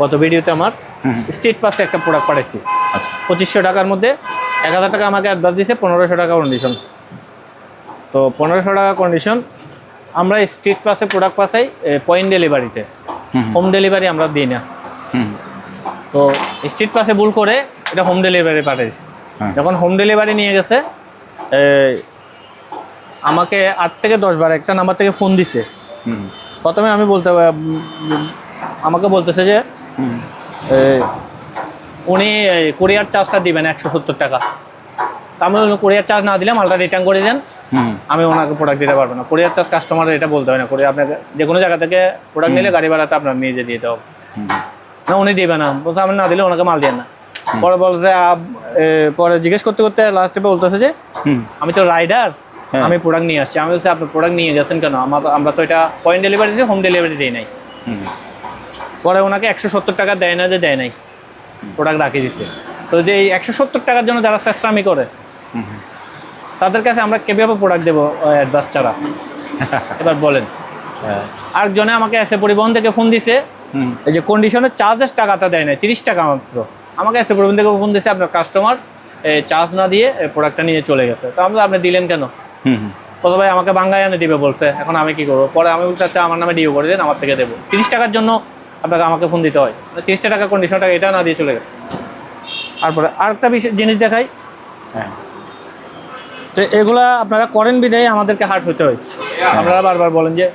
গত ভিডিওতে আমার স্ট্রিট ফাস্টে একটা প্রোডাক্ট পাঠাইছি। 2500 টাকার মধ্যে 1000 টাকা আমাকে অ্যাডভান্স দিয়েছে, 1500 টাকা কন্ডিশন। তো 1500 টাকা কন্ডিশন। আমরা স্ট্রিট ফাস্টে প্রোডাক্ট পাঠাই পয়েন্ট ডেলিভারিতে, হোম ডেলিভারি আমরা দিই না। তো স্ট্রিট ফাস্টে ভুল করে এটা হোম ডেলিভারি পাঠাইছি। যখন হোম ডেলিভারি নিয়ে গেছে, আমাকে 8 থেকে 10 বার একটা নাম্বার থেকে ফোন দিছে। প্রথমে আমি আমাকে বলতেছে যে উনি কুরিয়ার চার্জটা দিবেন 170 টাকা। আমি কুরিয়ার চার্জ না দিলে মালটা রিটার্ন করে দেন, আমি ওনাকে প্রোডাক্ট দিতে পারবো না। কুরিয়ার চার্জ কাস্টমারের এটা বলতে হয় না। কুরিয়ার আপনাকে যে কোনো জায়গা থেকে প্রোডাক্ট নিলে গাড়ি ভাড়াটা আপনার নিজে দিতে হবে না, উনি দিবে না। বলতে আমি না দিলে ওনাকে মাল দেন না। পরে জিজ্ঞেস করতে করতে লাস্টে বলতেছে যে আমি তো রাইডার, আমি প্রোডাক্ট নিয়ে আসছি। আমি বলছি আপনি প্রোডাক্ট নিয়ে গেছেন কেন? আমরা তো এটা পয়েন্ট ডেলিভারি দিই, হোম ডেলিভারি দিই নাই। পরে ওনাকে 170 টাকা দেয় না, যে দেয় নাই, প্রোডাক্ট রাখিয়ে দিচ্ছে। তো যে এই 170 টাকার জন্য যারা চেষ্টামি করে, তাদের কাছে আমরা কীভাবে প্রোডাক্ট দেবো অ্যাডভান্স ছাড়া? এবার বলেন। আরেকজনে আমাকে এসে পরিবহন থেকে ফোন দিছে, এই যে কন্ডিশনের চার্জের টাকাটা দেয় নাই, 30 টাকা মাত্র। আমাকে এসে পরিবহন থেকে ফোন দিয়েছে, আপনার কাস্টমার চার্জ না দিয়ে প্রোডাক্টটা নিয়ে চলে গেছে। তো আপনি দিলেন কেন? প্রথমে আমাকে বাঙ্গায় এনে দিবে বলছে, এখন আমি কি করবো? পরে আমি বলতে আমার নামে ডিও করে দেন, আমার থেকে দেবো। 30 টাকার জন্য আপনাকে আমাকে ফোন দিতে হয়, 30 টাকা কন্ডিশন টাকা এটা না দিয়ে চলে গেছে। তারপরে আরেকটা জিনিস দেখাই। তো এগুলা আপনারা করেন বিদায় আমাদেরকে হার্ট হতে হয়। আপনারা বারবার বলেন যে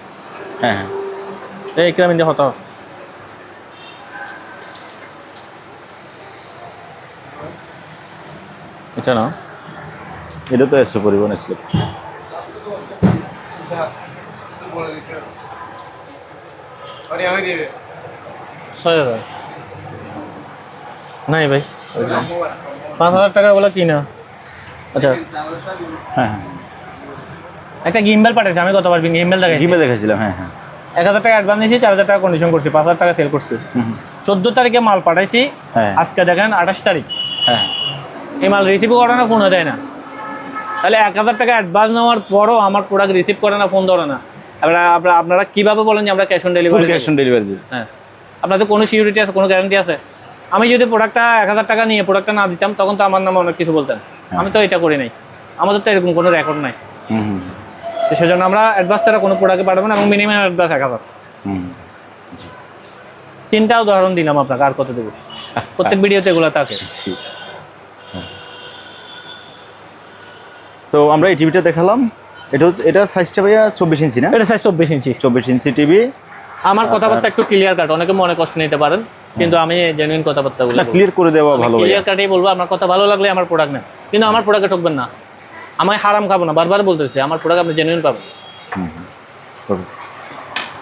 এই ক্রামিন দিয়ে হতো। এটা না, এটা তো এসে পরিবহন স্লিপ। 6,000 নাই ভাই, 5,000 টাকা বলে কি না। আচ্ছা, একটা গিম্বেল পাঠাইছি আমি গতবার, গিম্বেল দেখাইছিলাম। 1,000 টাকা অ্যাডভান্স দিয়েছি, 4,000 টাকা কন্ডিশন করছি, 5,000 টাকা সেল করছি। 14 তারিখে মাল পাঠাইছি, আজকে দেখেন 28 তারিখ। এই মাল রিসিভ করে না, ফোনও দেয় না। তাহলে 1,000 টাকা অ্যাডভান্স নেওয়ার পরও আমার প্রোডাক্ট রিসিভ করে না, ফোন ধরে না। আপনারা কীভাবে বলেন যে আমরা ক্যাশ অন ডেলিভারি দিই? হ্যাঁ, আপনাদের কোনো সিকিউরিটি আছে, কোনো গ্যারান্টি আছে? আমি যদি প্রোডাক্টটা 1,000 টাকা নিয়ে প্রোডাক্টটা না দিতাম, তখন তো আমার নামে অনেক কিছু বলতেন। আমি তো এটা করি নাই, আমাদের তো এরকম কোনো রেকর্ড নাই। তো সেজন্য আমরা অ্যাডভান্স ছাড়া কোনো প্রোডাক্টে পাঠাবো না, এবং মিনিমাম অ্যাডভান্স 1,000। 3টা উদাহরণ দিলাম আপনাকে, আর কত দেবো? প্রত্যেক ভিডিওতে এগুলো থাকে। তো আমরা এই টিভিটা দেখালাম, এটা সাইজটা ভাইয়া 24 ইঞ্চি না? এটা সাইজ 24 ইঞ্চি। 24 ইঞ্চি টিভি। আমার কথাবার্তা একটু ক্লিয়ার কাট, অনেকে মনে কষ্ট নিতে পারেন, কিন্তু আমি জেনুইন কথাবার্তাগুলো ক্লিয়ার করে দেওয়া ভালো। ক্লিয়ার কাটেই বলবো, আমার কথা ভালো লাগলে আমার প্রোডাক্ট নেন, কিন্তু আমার প্রোডাক্টে ঠকবেন না। আমি হারাম খাবো না, বারবার বলতেছি, আমার প্রোডাক্ট আপনি জেনুইন পাবেন।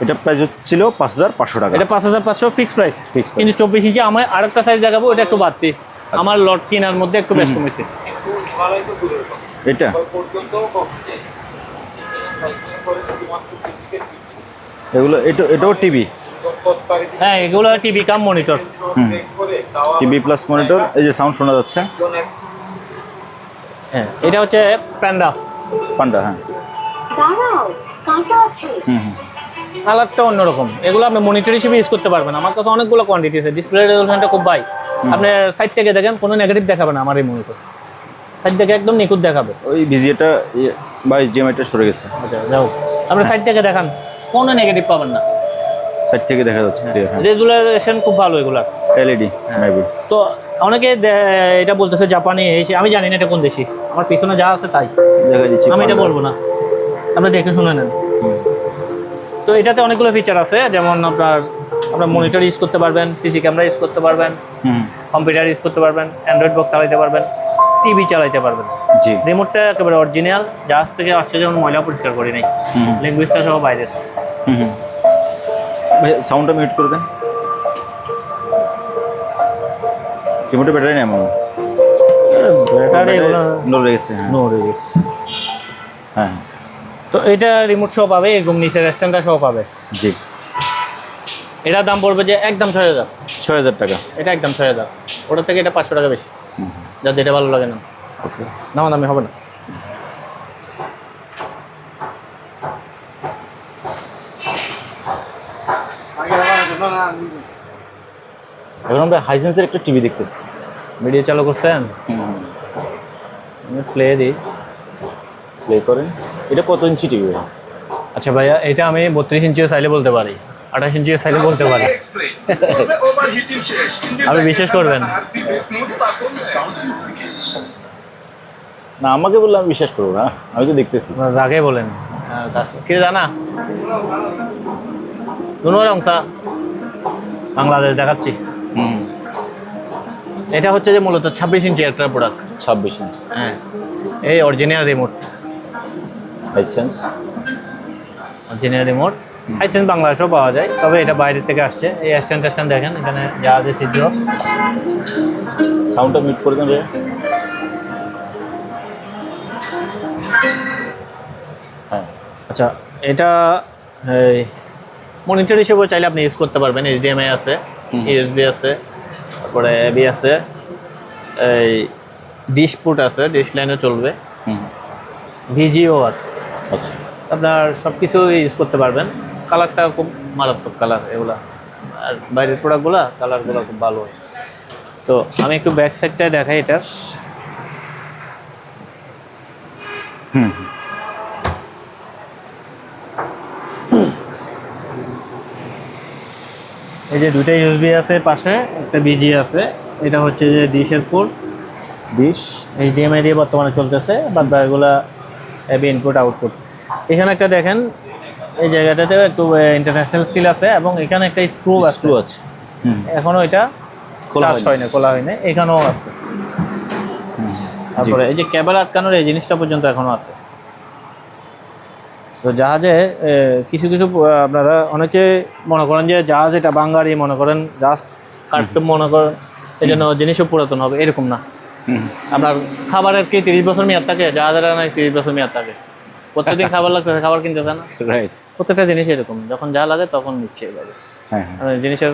এটা প্রাইস ছিল 5,500 টাকা। এটা 5,500 ফিক্স প্রাইস, কিন্তু 24 ইঞ্চি। আমি আরেকটা সাইজ দেখাবো, এটা একটু বাড়তি। আমার লট কেনার মধ্যে একটু বেশ কমেছে। এটা এগুলো এটাও টিভি? হ্যাঁ, এগুলো টিভি কাম মনিটর। TV plus monitor. এই যে সাউন্ড শোনা যাচ্ছে। হ্যাঁ, এটা হচ্ছে প্যান্ডা। পান্ডা, হ্যাঁ। দাঁড়াও, কাঁটা আছে। কালারটা অন্যরকম। এগুলো আপনি মনিটর হিসেবে ইউজ করতে পারবেন। আমার কাছে অনেকগুলো কোয়ান্টিটি আছে। ডিসপ্লে রেজলিউশনটা খুব ভাই। আপনি সাইড থেকে দেখেন, কোনো নেগেটিভ দেখাবে না আমার এই মনিটর। সাইড থেকে একদম নিখুঁত দেখাবে। ওই ভিজিএটা বা জিএমআইটা সরে গেছে। আচ্ছা, যাও আপনি সাইড থেকে দেখান, কোনো নেগেটিভ পাবেন না। সাইড থেকে দেখা যাচ্ছে। রেজুলেশন খুব ভালো এগুলার। LED maybe. তো অনেকে এটা বলতেছে জাপানি এসে, আমি জানি না এটা কোন দেশি। আমার পিছনে যা আছে তাই দেখা দিচ্ছি, আমি এটা বলবো না, আপনি দেখে শুনে নেন। তো এটাতে অনেকগুলো ফিচার আছে, যেমন আপনার মনিটর ইউজ করতে পারবেন, সিসি ক্যামেরা ইউজ করতে পারবেন, কম্পিউটার ইউজ করতে পারবেন, অ্যান্ড্রয়েড বক্স চালাইতে পারবেন, টিভি চালাইতে পারবেন। জি। রিমোটটা একেবারে অরিজিনাল, জাহাজ থেকে আসছে, যেমন ময়লা পরিষ্কার করি নাই, ল্যাঙ্গুয়েজটা সহ বাইরের। সাউন্ডটা মিউট করে দেন। রিমোটে ব্যাটারি নেই আমার। ব্যাটারি নড়ে গেছে। নড়ে গেছে। হ্যাঁ। তো এটা রিমোট সহ পাবে, এরকম নিচের স্ট্যান্ডটা সহ পাবে। জি। এটার দাম পড়বে যে একদম 6000। 6000 টাকা। এটা একদম 6000। ওটার থেকে এটা 500 টাকা বেশি। যা যেটা ভালো লাগে না। ওকে। দামি হবে না। এখন আমরা হাইসেন্সের একটা টিভি দেখতেছি। ভিডিও চালু করছেন? আমি প্লে দিই। প্লে করেন। এটা কত ইঞ্চি টিভি? আচ্ছা ভাইয়া, এটা আমি 32 ইঞ্চিও চাইলে বলতে পারি, 28 ইঞ্চিও চাইলে বলতে পারি। আপনি বিশ্বাস করবেন না, আমাকে বললে আমি বিশ্বাস করবো না, আমি তো দেখতেছি। রাগে বলেন কি জানা দুনোর অংশ বাংলাদেশ দেখাচ্ছি। এটা হচ্ছে যে মূলত 26 ইঞ্চি একটা প্রোডাক্ট। 26 ইঞ্চি। হ্যাঁ, এই original remote. Hisense original remote. Hisense বাংলাদেশেও পাওয়া যায়, তবে এটা বাইরের থেকে আসছে। এই স্ট্যান্ড দেখেন, এখানে জাহাজের ছিদ্র। সাউন্ডটা মিউট করে দেন। হ্যাঁ। আচ্ছা, এটা মনিটর হিসেবে চাইলে আপনি ইউজ করতে পারবেন। HDMI আছে, USB আছে, তারপরে AB আছে, এই ডিশ পুট আছে, ডিশ লাইনও চলবে, VGO আছে। আচ্ছা, আপনার সব কিছু ইউজ করতে পারবেন। কালারটা খুব মারাত্মক কালার এগুলা, আর বাইরের প্রোডাক্টগুলো কালারগুলো খুব ভালো। তো আমি একটু ব্যাক সাইডটায় দেখাই এটার। এই যে দুইটা USB আছে পাশে, একটা BG আছে। এটা হচ্ছে যে ডিশের পোর্ট, ডিশ HDMI দিয়ে বর্তমানে চলতেছে, বাদ বাকিগুলো AB ইনপুট আউটপুট। এখানে একটা দেখেন, এই জায়গাটাতেও একটু ইন্টারন্যাশনাল সিল আছে, এবং এখানে একটা স্ক্রু আছে। এখনো এটা খোলা হয় না, এখানেও আছে। তারপরে এই যে কেবল আটকানোর এই জিনিসটা পর্যন্ত এখনো আছে। তো জাহাজে কিছু কিছু আপনারা অনেকে মনে করেন যে জাহাজ এটা বাঙালি মনে করেন, জাহাজ কাটতে মনে করেন এই জন্য জিনিসও পুরাতন হবে, এরকম না। আপনার খাবারের কি 30 বছর মেয়াদ থাকে? জাহাজের না 30 বছর মেয়াদ থাকে। প্রত্যেকদিন খাবার লাগতেছে, খাবার কিনতেছে না। রাইট। প্রত্যেকটা জিনিস এরকম, যখন যা লাগে তখন নিচ্ছে এভাবে। হ্যাঁ, জিনিসের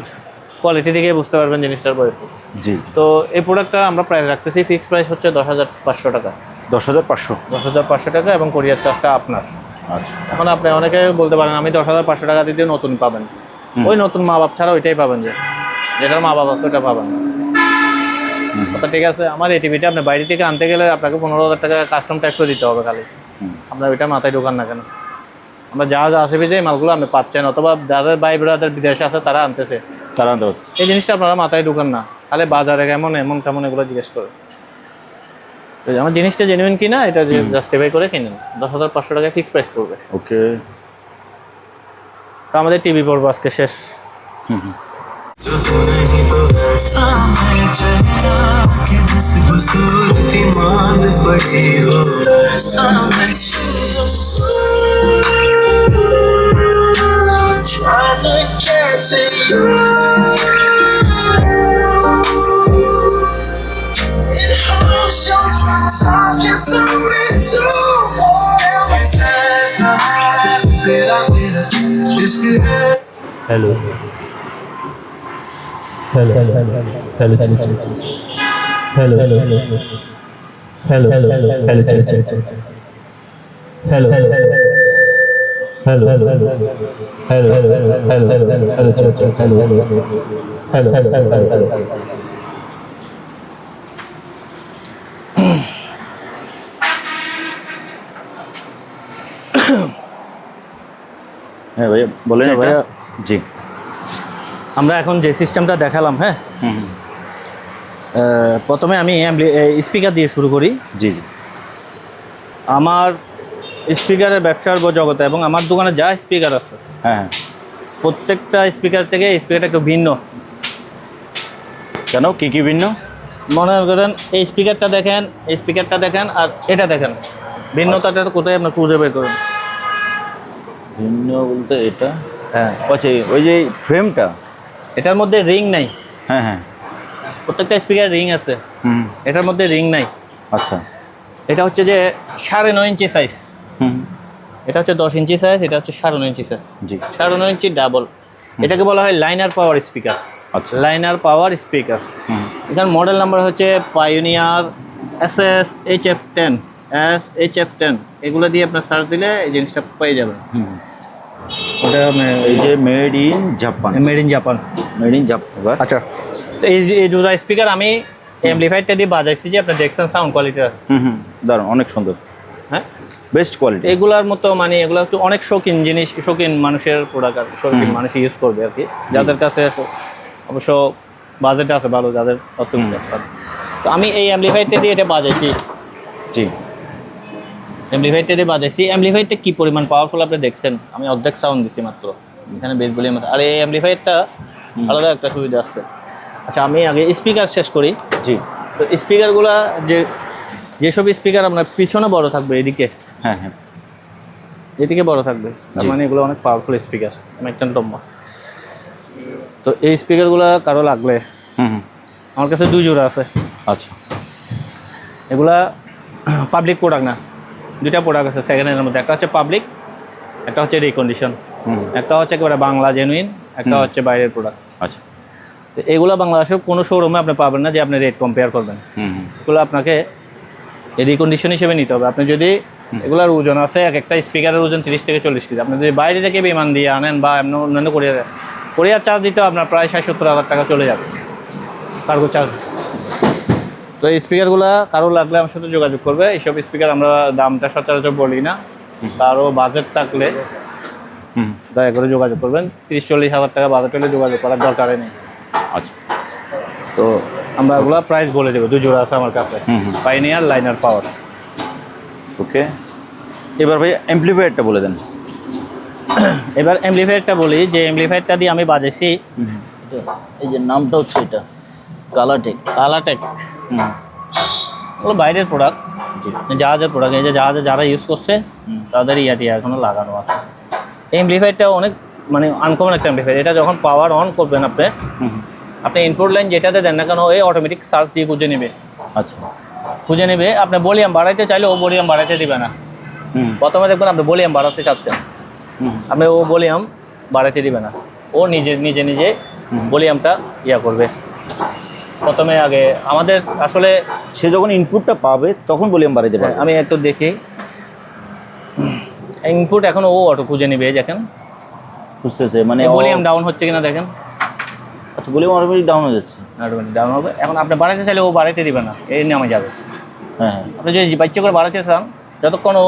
কোয়ালিটি দেখে বুঝতে পারবেন জিনিসটার বয়স। জি। তো এই প্রোডাক্টটা আমরা প্রাইস রাখতেছি, ফিক্স প্রাইস হচ্ছে 10,500 টাকা। 10,500? 10,500 টাকা, এবং কোরিয়ার চার্জটা আপনার। আচ্ছা। এখন আপনি অনেকে বলতে পারেন আমি 10,500 টাকা দিতে নতুন পাবেন। ওই নতুন মা বাপ ছাড়া ওইটাই পাবেন, যেটার মা বাপ আছে ওইটা পাবেন। কথা ঠিক আছে? আমার এই টিভিটা আপনি বাইরে থেকে আনতে গেলে আপনাকে 15,000 টাকা কাস্টম ট্যাক্সও দিতে হবে খালি। আপনার ওইটা মাথায় ঢোকান না কেন? আমরা জাহাজ আসে বিদে মালগুলো আপনি পাচ্ছেন, অথবা যাদের ভাই ব্রাদার বিদেশে আছে তারা আনতেছে, তারা আনতে পারছে। এই জিনিসটা আপনারা মাথায় ঢোকান না, খালি বাজারে কেমন কেমন এগুলো জিজ্ঞেস করে। আমার জিনিসটা জেনুইন কিনা এটা জাস্টিফাই করে কিনেন। 10,500 টাকা ফিক্স প্রাইস পড়বে। ওকে। তো আমাদের টিভি পড়বো আজকে শেষ। Hello. Hello. Hello. Hello. Hello. Hello. Hello. Hello. Hello. Hello. Hello. হ্যাঁ ভাইয়া বলেন আচ্ছা ভাইয়া, জি। আমরা এখন যে সিস্টেমটা দেখালাম, হ্যাঁ, হুম প্রথমে আমি স্পিকার দিয়ে শুরু করি। জি জি আমার স্পিকারের ব্যবসার জগতে এবং আমার দোকানে যা স্পিকার আছে, হ্যাঁ। প্রত্যেকটা স্পিকার থেকে স্পিকারটা একটু ভিন্ন। কেন, কি কি ভিন্ন? মনে করেন এই স্পিকারটা দেখেন, এই স্পিকারটা দেখেন, আর এটা দেখেন, ভিন্নতাটা কোথায় আপনার খুঁজে বের করুন। ভিন্ন বলতে এটা, হ্যাঁ, আচ্ছা ওই যে ফ্রেমটা, এটার মধ্যে রিং নাই। হ্যাঁ হ্যাঁ। প্রত্যেকটা স্পিকার রিং আছে, হুম এটার মধ্যে রিং নাই। আচ্ছা। এটা হচ্ছে যে 9.5 ইঞ্চি সাইজ, হুম এটা হচ্ছে 10 ইঞ্চি সাইজ, এটা হচ্ছে 9.5 ইঞ্চি সাইজ। জি 9.5 ইঞ্চি ডাবল, এটাকে বলা হয় লাইনার পাওয়ার স্পিকার। আচ্ছা। লাইনার পাওয়ার স্পিকার। হুম এখানে মডেল নাম্বার হচ্ছে পাইওনিয়ার SSHF10, SHF10, এগুলো দিয়ে আপনার সার্চ দিলে এই জিনিসটা পেয়ে যাবেন। হুম। ওটা এই যে made in Japan, made in Japan. Made in Japan. আচ্ছা, তো এই দুটো স্পিকার আমি অ্যাম্পলিফায়ারটা দিয়ে বাজাইছি, যে আপনি দেখছেন সাউন্ড কোয়ালিটি। হুম দারুণ, অনেক সুন্দর, হ্যাঁ, বেস্ট কোয়ালিটি। এগুলার মতো মানে এগুলো হচ্ছে অনেক শৌখিন জিনিস, শৌখিন মানুষের প্রোডাক্ট, আর শৌখিন মানুষ ইউজ করবে আর কি, যাদের কাছে অবশ্য বাজেট আছে ভালো, যাদের অত। তো আমি এই অ্যাম্পলিফায়ারটা দিয়ে এটা বাজাইছি, জি। অ্যাম্পলিফায়ারটা দিয়ে বাজাইছি। অ্যাম্পলিফায়ারটা কি পরিমাণ পাওয়ারফুল আপনি দেখছেন, আমি অর্ধেক সাউন্ড দিছি মাত্র, এখানে বেস ভলিউম। আর এই অ্যাম্পলিফায়ারটা আলাদা একটা সুবিধা আছে। আচ্ছা, আমি আগে স্পিকার শেষ করি। জি। তো স্পিকারগুলা যেসব স্পিকার আপনার পিছনে বড় থাকবে, এদিকে হ্যাঁ হ্যাঁ। এদিকে বড় থাকবে, তার জি। মানে এগুলো অনেক পাওয়ারফুল স্পিকার, অনেকটা লম্বা। তো এই স্পিকারগুলো কারো লাগলে হুম আমার কাছে 2 জোড়া আছে। আচ্ছা। এগুলা পাবলিক প্রোডাক্ট না, 2টা প্রোডাক্ট আছে সেকেন্ড হ্যান্ডের মধ্যে। একটা হচ্ছে পাবলিক, একটা হচ্ছে রিকন্ডিশন। একটা হচ্ছে একেবারে বাংলা জেনুইন, একটা হচ্ছে বাইরের প্রোডাক্ট। আচ্ছা। তো এগুলো বাংলাদেশের কোনো শোরুমে আপনি পাবেন না যে আপনি রেট কম্পেয়ার করবেন। এগুলো আপনাকে রিকন্ডিশন হিসেবে নিতে হবে। আপনি যদি এগুলোর ওজন আছে, একটা স্পিকারের ওজন 30 থেকে 40 কেজি, আপনি যদি বাইরে থেকে বিমান দিয়ে আনেন বা এমন অন্যান্য কোরিয়ার চার্জ দিতেও আপনার প্রায় 60-70 হাজার টাকা চলে যাবে, কার্গো চার্জ। তো এই স্পিকারগুলো কারো লাগলে আমার সাথে যোগাযোগ করবে। এইসব স্পিকার আমরা দামটা সচরাচর বলি না, তারও বাজেট থাকলে দয়া করে যোগাযোগ করবেন। 30-40 হাজার টাকা বাজেট হলে যোগাযোগ করার দরকারই নেই। আচ্ছা। তো আমরা ওগুলো প্রাইস বলে দেবো, 2 জোড়া আছে আমার কাছে, পাইওনিয়ার লাইনার পাওয়ার। ওকে, এবার ভাই অ্যাম্পলিফায়ারটা বলে দেন। এবার অ্যাম্পলিফায়ারটা বলি, যে অ্যাম্পলিফায়ারটা দিয়ে আমি বাজাইছি, এই যে নামটা হচ্ছে এটা কালাটেক। কালাটেক। ওগুলো বাইরের প্রোডাক্ট, জাহাজের প্রোডাক্ট। এই যে জাহাজে যারা ইউজ করছে তাদের টিয়া এখনো লাগানো আছে। এই অ্যাম্পলিফায়ারটা অনেক মানে আনকমন একটা অ্যাম্পলিফায়ার। এটা যখন পাওয়ার অন করবেন আপনি ইনপুট লাইন যেটাতে দেন না কেন, এই অটোমেটিক সার্চ দিয়ে খুঁজে নেবে। আচ্ছা। খুঁজে নেবে। আপনি ভলিউম বাড়াইতে চাইলে ও ভলিউম বাড়াইতে দিবে না। প্রথমে দেখবেন আপনি ভলিউম বাড়াতে চাচ্ছেন, আপনি ও ভলিউম বাড়াইতে দিবে না, ও নিজে ভলিউমটা করবে। প্রথমে আগে আমাদের আসলে সে যখন ইনপুটটা পাবে তখন ভলিউম বাড়াইতে পারবে। আমি একটু দেখি, ইনপুট এখন ও অটো খুঁজে নেবে, দেখেন বুঝতেছে মানে ভলিউম ডাউন হচ্ছে কিনা দেখেন। আচ্ছা, ভলিউম অটোমেটিক ডাউন হয়ে যাচ্ছে। অটোমেটিক ডাউন হবে। এখন আপনি বাড়াইতে চাইলে ও বাড়াইতে দিবে না, এই নামে যাবে। হ্যাঁ হ্যাঁ আপনি যদি বাচ্চা করে বাড়াতে চান, যতক্ষণ ও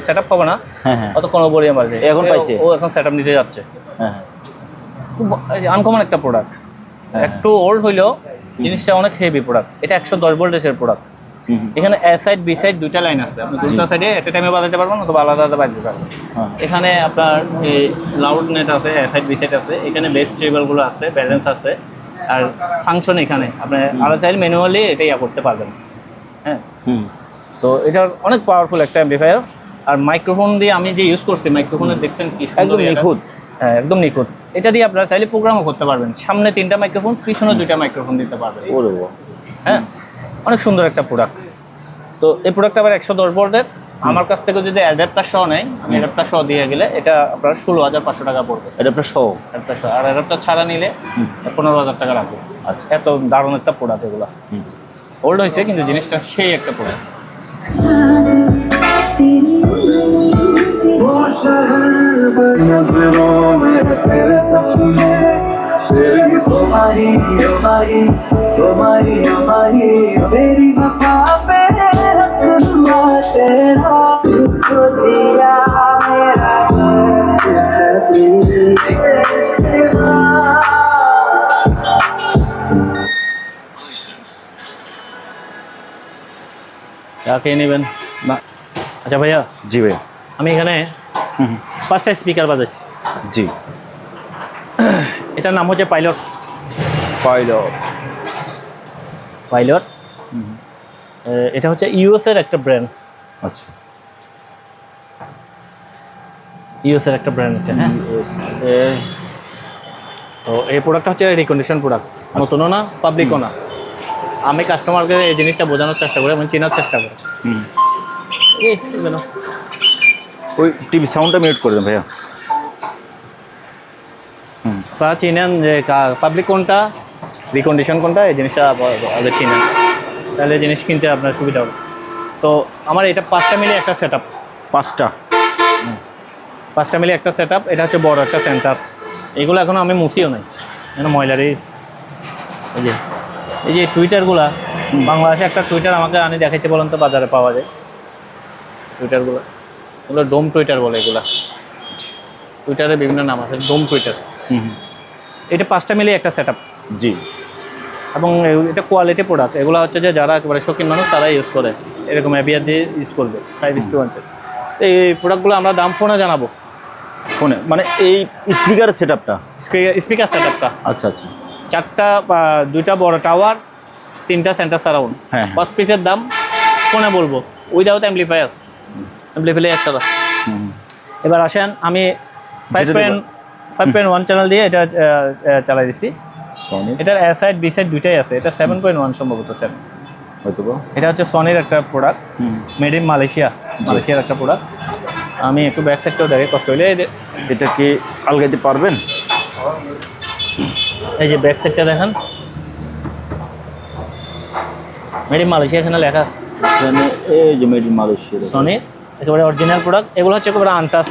সেট আপ হবে না হ্যাঁ হ্যাঁ। ততক্ষণ ও ভলিউম বাড়াতে। এখন পাইছে, ও এখন সেট আপ নিতে যাচ্ছে। হ্যাঁ হ্যাঁ। খুব আনকমন একটা প্রোডাক্ট, একটু ওল্ড হইলেও জিনিসটা অনেক হেভি প্রোডাক্ট। এটা 110 ভোল্টেজের প্রোডাক্ট। এখানে এ সাইড বি সাইড 2টা লাইন আছে, আপনি 2টা সাইডে এট এ টাইমে বাজাতে পারবেন অথবা আলাদা আলাদা বাজাতে পারবেন। এখানে আপনার লাউড নেট আছে, এ সাইড বি সাইড আছে, এখানে বেস ট্রেবলগুলো আছে, ব্যালেন্স আছে, আর ফাংশন এখানে আপনি আলাদা চাইলে ম্যানুয়ালি এটা করতে পারবেন। হ্যাঁ, তো এটার অনেক পাওয়ারফুল একটা অ্যাম্পলিফায়ার। আর মাইক্রোফোন দিয়ে আমি যে ইউজ করছি, মাইক্রোফোনে দেখছেন কি একদম নিখুঁত। হ্যাঁ, একদম নিখুঁত। এটা দিয়ে আপনারা চাইলে প্রোগ্রামও করতে পারবেন। সামনে 3টা মাইক্রোফোন, পিছনে 2টা মাইক্রোফোন দিতে পারবেন। ওরে বাহ, হ্যাঁ, অনেক সুন্দর একটা প্রোডাক্ট। তো এই প্রোডাক্টটা আবার 110 ভোল্টের, আমার কাছ থেকে যদি অ্যাডাপ্টার সহ নেয়, আমি অ্যাডাপ্টার সহ দিয়ে গেলে এটা আপনার 16,500 টাকা পড়বে। অ্যাডাপ্টার সহ? অ্যাডাপ্টার সহ। আর অ্যাডাপ্টার ছাড়া নিলে 15,000 টাকা রাখবে। আচ্ছা। এত দারুণ একটা প্রোডাক্ট এগুলো। ওল্ড হয়েছে কিন্তু জিনিসটা সেই একটা প্রোডাক্ট। চা খেয়ে নেবেন না? আচ্ছা ভাইয়া, জি ভাইয়া। আমি এখানে 5টা স্পিকার বাজাচ্ছি। জি। এটার নাম হচ্ছে পাইলট। পাইলট। পাইলট এটা হচ্ছে ইউএস এর একটা ব্র্যান্ড। আচ্ছা। ইউএস এর একটা ব্র্যান্ড এটা। হ্যাঁ, তো এই প্রোডাক্টটা হচ্ছে রিকন্ডিশন প্রোডাক্ট, নতুনও না পাবলিকও না। আমি কাস্টমারকে এই জিনিসটা বোঝানোর চেষ্টা করি এবং চেনার চেষ্টা করি। ওই টিভি সাউন্ডটা মিউট করে দেন ভাইয়া। আপনারা চিনেন যে পাবলিক কোনটা, রিকন্ডিশন কোনটা, এই জিনিসটা আগে চিনেন, তাহলে জিনিস কিনতে আপনার সুবিধা হবে। তো আমার এটা 5টা মিলে একটা সেট আপ। 5টা মিলে একটা সেট আপ। এটা হচ্ছে বড় একটা সেন্টার। এগুলো এখনও আমি মুছিও নাই, যেন ময়লারই। এই যে টুইটারগুলা, বাংলাদেশে একটা টুইটার আমাকে আনি দেখাইতে বলেন তো, বাজারে পাওয়া যায় টুইটারগুলো। এগুলো ডোম টুইটার বলে। এগুলা টুইটারের বিভিন্ন নাম আছে, ডোম টুইটার। এটা 5টা মিলে একটা সেট আপ। জি। এবং এটা কোয়ালিটি প্রোডাক্ট। এগুলো হচ্ছে যে যারা একেবারে শৌখিন মানুষ তারা ইউজ করে, এরকম এবিআর দিয়ে ইউজ করবে 5:1। এই প্রোডাক্টগুলো আমরা দাম ফোনে জানাবো। ফোনে মানে এই স্পিকার সেট আপটা? স্পিকার সেট আপটা। আচ্ছা আচ্ছা। 2টা বড় টাওয়ার, 3টা সেন্টার সারাউন্ড। হ্যাঁ। 5 পিসের দাম ফোনে বলবো, উইদাউট অ্যাম্পলিফায়ার একসাথে। এবার আসেন, আমি 5.1 চ্যানেল দিয়ে এটা চালাই দিছি। এটার এ সাইড বি সাইড দুইটাই আছে। এটা 7.1 সম্ভবত চ্যানেল হয়তো। এটা হচ্ছে সনির একটা প্রোডাক্ট, মেড ইন মালয়েশিয়ার একটা প্রোডাক্ট। আমি একটু ব্যাক সাইডটাও দেখে কষ্ট হইলে। এটা কি আলগাইতে পারবেন? এই যে ব্যাক সাইডটা দেখেন, মেড ইন মালয়েশিয়া এখানে লেখা আছে। এই যে মেড ইন মালয়েশিয়া, সনির একেবারে অরিজিনাল প্রোডাক্ট। এগুলো হচ্ছে একেবারে আনটাচ।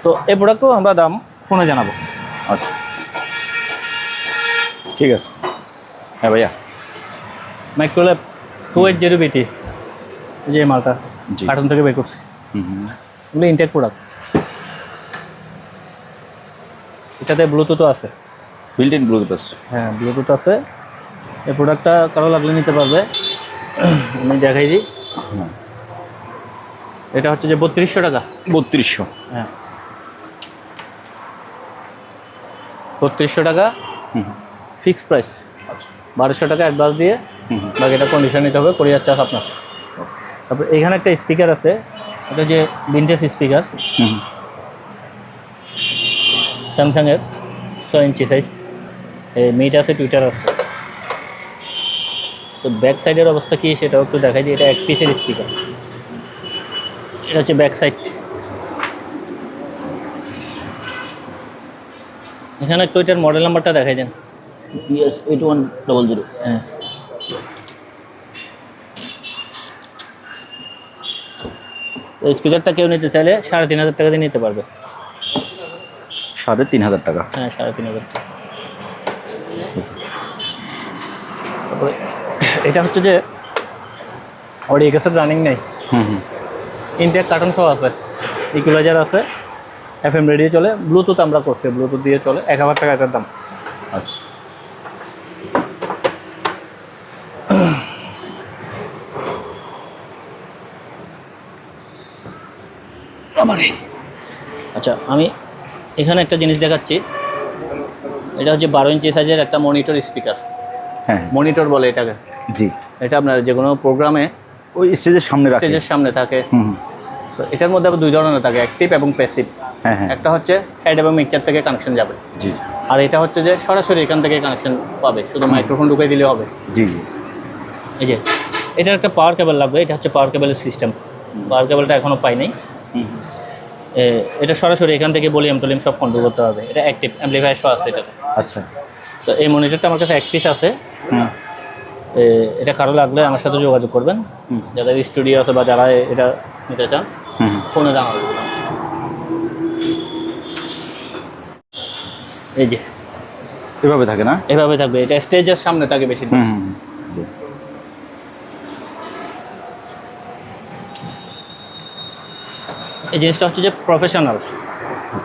তো এই প্রোডাক্টও আমরা দাম ফোনে জানাবো। আচ্ছা ঠিক আছে। হ্যাঁ ভাইয়া। মাইক্রোল্যাব 280 BT, যে মালটা কার্টুন থেকে বের করছি। এগুলো ইনটেক প্রোডাক্ট। এটাতে ব্লুটুথও আছে, বিল্ট ইন ব্লুটুথ আছে। হ্যাঁ, ব্লুটুথ আছে। এই প্রোডাক্টটা কারো লাগলে নিতে পারবে, আমি দেখাই দিই। এটা হচ্ছে যে 3200 টাকা। 3200? হ্যাঁ, 3200 টাকা ফিক্সড প্রাইস। আচ্ছা। 1200 টাকা অ্যাডভান্স দিয়ে বাকিটা কন্ডিশন নিতে হবে, কোরিয়ার চার্জ আপনার। তারপর এখানে একটা স্পিকার আছে, এটা যে ভিনটেজ স্পিকার, স্যামসাংয়ের 6 ইঞ্চি সাইজ। মিট আছে, টুইটার আছে। তো ব্যাক সাইডের অবস্থা কী সেটাও একটু দেখাই দিই। এটা 1 পিসের স্পিকার। এটা হচ্ছে ব্যাক সাইড। এখানে একটু এটার মডেল নাম্বারটা দেখাই দেন। PS8100। হ্যাঁ, তো স্পিকারটা কেউ নিতে চাইলে 3500 টাকা দিয়ে নিতে পারবে। 3500 টাকা? হ্যাঁ, 3500 টাকা। তারপরে এটা হচ্ছে যে অডিও ক্যাসেট রানিং নেই, ইনটেক কার্টন সহ আছে, ইকুয়ালাইজার আছে, FM রেডিও চলে, ব্লুটুথ আমরা করছি, ব্লুটুথ দিয়ে চলে। 1000 টাকা এটার দাম। আচ্ছা। আচ্ছা, আমি এখানে একটা জিনিস দেখাচ্ছি। এটা হচ্ছে 12 ইঞ্চি সাইজের একটা মনিটর স্পিকার। হ্যাঁ, মনিটর বলে এটাকে। জি। এটা আপনার যে কোনো প্রোগ্রামে ওই স্টেজের সামনে থাকে। তো এটার মধ্যে আবার 2 ধরনের থাকে, অ্যাক্টিভ এবং প্যাসিভ। হ্যাঁ হ্যাঁ। একটা হচ্ছে হেড এবং মিক্সচার থেকে কানেকশন যাবে। জি। আর এটা হচ্ছে যে সরাসরি এখান থেকে কানেকশন পাবে, শুধু মাইক্রোফোন ঢুকিয়ে দিলে হবে। জি জি। এই যে এটার একটা পাওয়ার কেবল লাগবে, এটা হচ্ছে পাওয়ার কেবলের সিস্টেম। পাওয়ার কেবলটা এখনও পাই নাই। এটা সরাসরি এখান থেকে ভলিউম টলিউম সব কন্ট্রোল করতে হবে। এটা অ্যাক্টিভ অ্যাম্পলিফায়ার সহ আছে এটা। আচ্ছা। তো এই মনিটরটা আমার কাছে এক পিস আছে। হুম এটা কারো লাগলে আমার সাথে যোগাযোগ করবেন, যাদের স্টুডিও আছে বা যারা এটা নিতে চান হুম ফোনে জানাবেন। এই যে এভাবে থাকে না? এভাবে থাকবে, এটা স্টেজের সামনে থাকে বেশি। জি। এই জিনিসটা হচ্ছে যে প্রফেশনাল।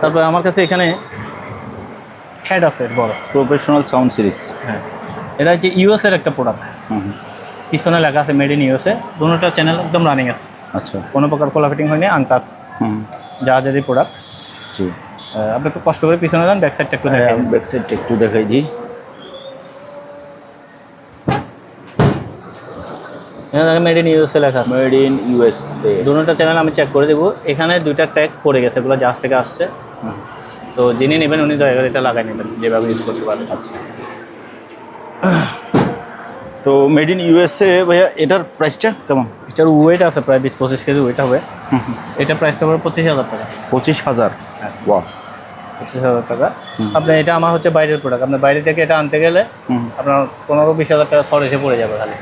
তারপরে আমার কাছে এখানে হেড আছে বড়, প্রফেশনাল সাউন্ড সিরিজ। হ্যাঁ এটা হচ্ছে ইউএস এর একটা প্রোডাক্ট। পিছনে লেখা আছে মেড ইন ইউএসএ। দুটোটা চ্যানেল একদম রানিং আছে, আচ্ছা। কোনো প্রকার কোলা ফিটিং হয়নি, আনটাচ জাহাজেরই প্রোডাক্ট। জি। আপনি একটু কষ্ট করে পিছনে যান, ব্যাক সাইডটা একটু দেখাই। ব্যাক সাইডটা একটু দেখাই দিই। মেড ইন ইউএসএ লেখা আছে। Made in USA. দুটোটা চ্যানেল আমি চেক করে দেবো। এখানে দুইটা ট্যাগ পড়ে গেছে, এগুলো জাহাজ থেকে আসছে। তো যিনি নেবেন উনি দয়া করে এটা লাগাই নেবেন, যেভাবে ইউজ করতে পারেন। আচ্ছা। তো মেড ইন ইউএসএ ভাইয়া, এটার প্রাইসটা কেমন? এটার ওয়েট আছে প্রায় 20-25 কেজি ওয়েট হবে। এটা প্রাইসটা হবে 25,000 টাকা। 25,000? হ্যাঁ, ওয়াও, 25,000 টাকা। আপনি এটা আমার হচ্ছে বাইরের প্রোডাক্ট, আপনার বাইরে থেকে এটা আনতে গেলে আপনার 15-20,000 টাকা খরচে পড়ে যাবে খালি।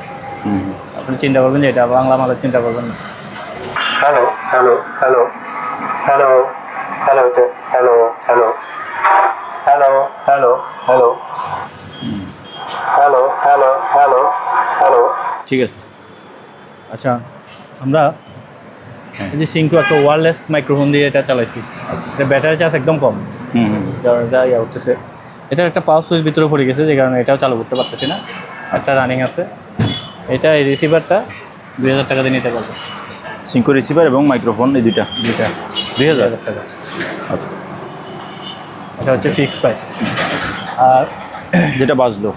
আপনি চিন্তা করবেন যে এটা বাংলা মালের চিন্তা করবেন না। Hello hello hello hello hello hello hello hello hello hello hello hello hello hello. ঠিক আছে। আচ্ছা, আমরা এই যে সিঙ্কু একটা ওয়্যারলেস মাইক্রোফোন দিয়ে এটা চালাইছি। এটা ব্যাটারি চার্জ একদম কম, কারণ এটা ইয়ে উঠতেছে। এটার একটা পাওয়ার সুইচ ভিতরে পড়ে গেছে, যে কারণে এটাও চালু করতে পারতেছি না। একটা রানিং আছে। এটা এই রিসিভারটা 2,000 টাকা দিয়ে নিতে পারবে। সিঙ্কো রিসিভার এবং মাইক্রোফোন এই দুইটা 2,000 টাকা। আচ্ছা। এটা হচ্ছে ফিক্সড প্রাইস। আর যেটা বাজলো,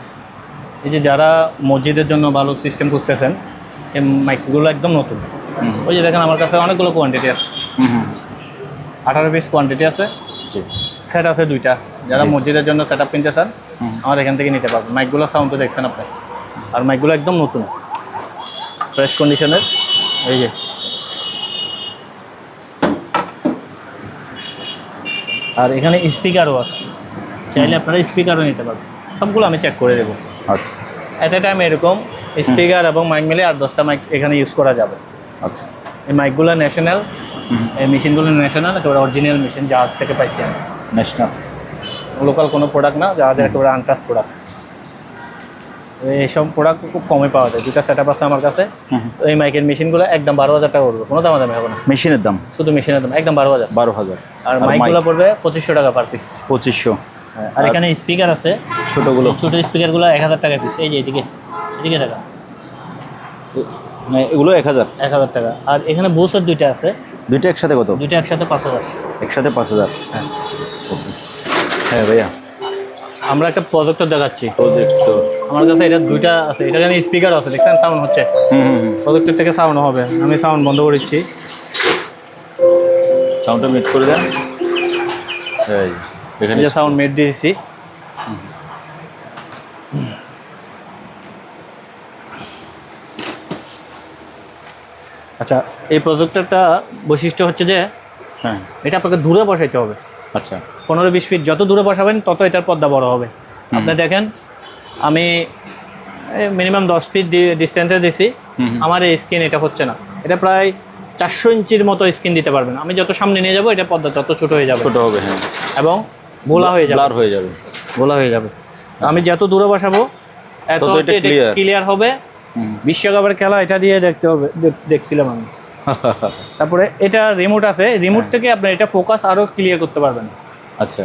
এই যে যারা মসজিদের জন্য ভালো সিস্টেম খুঁজতেছেন, এই মাইকগুলো একদম নতুন। ওই যে দেখেন আমার কাছে অনেকগুলো কোয়ান্টিটি আছে, 18 পিস কোয়ান্টিটি আছে। জি। সেট আছে 2টা। যারা মসজিদের জন্য সেট আপ কিনতে চান আমার এখান থেকে নিতে পারবেন। মাইকগুলো সাউন্ড তো দেখছেন আপনি, আর মাইকগুলো একদম নতুন ফ্রেশ কন্ডিশনের। এই যে আর এখানে স্পিকারও আছে, চাইলে আপনারা স্পিকারও নিতে পারবেন। সবগুলো আমি চেক করে দেবো। আচ্ছা অ্যাট এ টাইম এরকম স্পিকার এবং মাইক মিলে 8-10টা মাইক এখানে ইউজ করা যাবে। আচ্ছা। এই মাইকগুলো ন্যাশনাল, এই মেশিনগুলো ন্যাশনাল, একেবারে অরিজিনাল মেশিন, জাহাজ থেকে পাইছি আমি। ন্যাশনাল, লোকাল কোনো প্রোডাক্ট না, জাহাজের একেবারে আনটাচ প্রোডাক্ট। এইসব প্রোডাক্ট খুব কমে পাওয়া যায়। 2টা সেট আপ আছে আমার কাছে। তো এই মাইকের মেশিনগুলো একদম 12,000 টাকা পড়বে, কোনো দামাদামি হবে না। মেশিনের দাম? শুধু মেশিনের দাম একদম 12,000। 12,000। আর মাইকগুলো পড়বে 2500 টাকা পার পিস। 2500। আর এখানে স্পিকার আছে ছোটোগুলো, ছোটো স্পিকারগুলো 1000 টাকা পিস। এই যে এদিকে এদিকে টাকা, এগুলো 1000 টাকা। আর এখানে বুসের 2টা আছে। 2টা একসাথে কত? 2টা একসাথে 5,000। একসাথে 5,000? হ্যাঁ। হ্যাঁ ভাইয়া, আমরা একটা প্রজেক্টর দেখাচ্ছি। প্রজেক্টর আমার কাছে এটা 2টা আছে। এটা এখানে স্পিকার আছে, দেখছেন সাউন্ড হচ্ছে। প্রজেক্টর থেকে সাউন্ড হবে। আমি সাউন্ড বন্ধ করে দিচ্ছি। সাউন্ডটা মিট করে দেন। এই এখানে যে সাউন্ড মেট দিয়েছি। আচ্ছা, এই প্রজেক্টরটা বৈশিষ্ট্য হচ্ছে যে হ্যাঁ, এটা আপনাকে দূরে বসাইতে হবে। আচ্ছা। 15-20 ফিট যত দূরে বসাবেন তত এটার পর্দা বড় হবে। আপনি দেখেন আমি মিনিমাম 10 ফিট ডিস্টেন্সে দিছি, আমার এই স্ক্রিন এটা হচ্ছে না। এটা প্রায় 400 ইঞ্চির মতো স্ক্রিন দিতে পারবেন। আমি যত সামনে নিয়ে যাবো এটা পর্দা তত ছোট হয়ে যাবে, ছোট হবে। হ্যাঁ, এবং ভোলা হয়ে যাবে, ব্লার হয়ে যাবে, ভোলা হয়ে যাবে। আমি যত দূরে বসাবো এত তত এটা ক্লিয়ার হবে। বিশ্বকাপের খেলা এটা দিয়ে দেখতে হবে, দেখছিলাম আমি। তারপরে এটা রিমোট আছে, রিমোট থেকে আপনি এটা ফোকাস আরো ক্লিয়ার করতে পারবেন। আচ্ছা।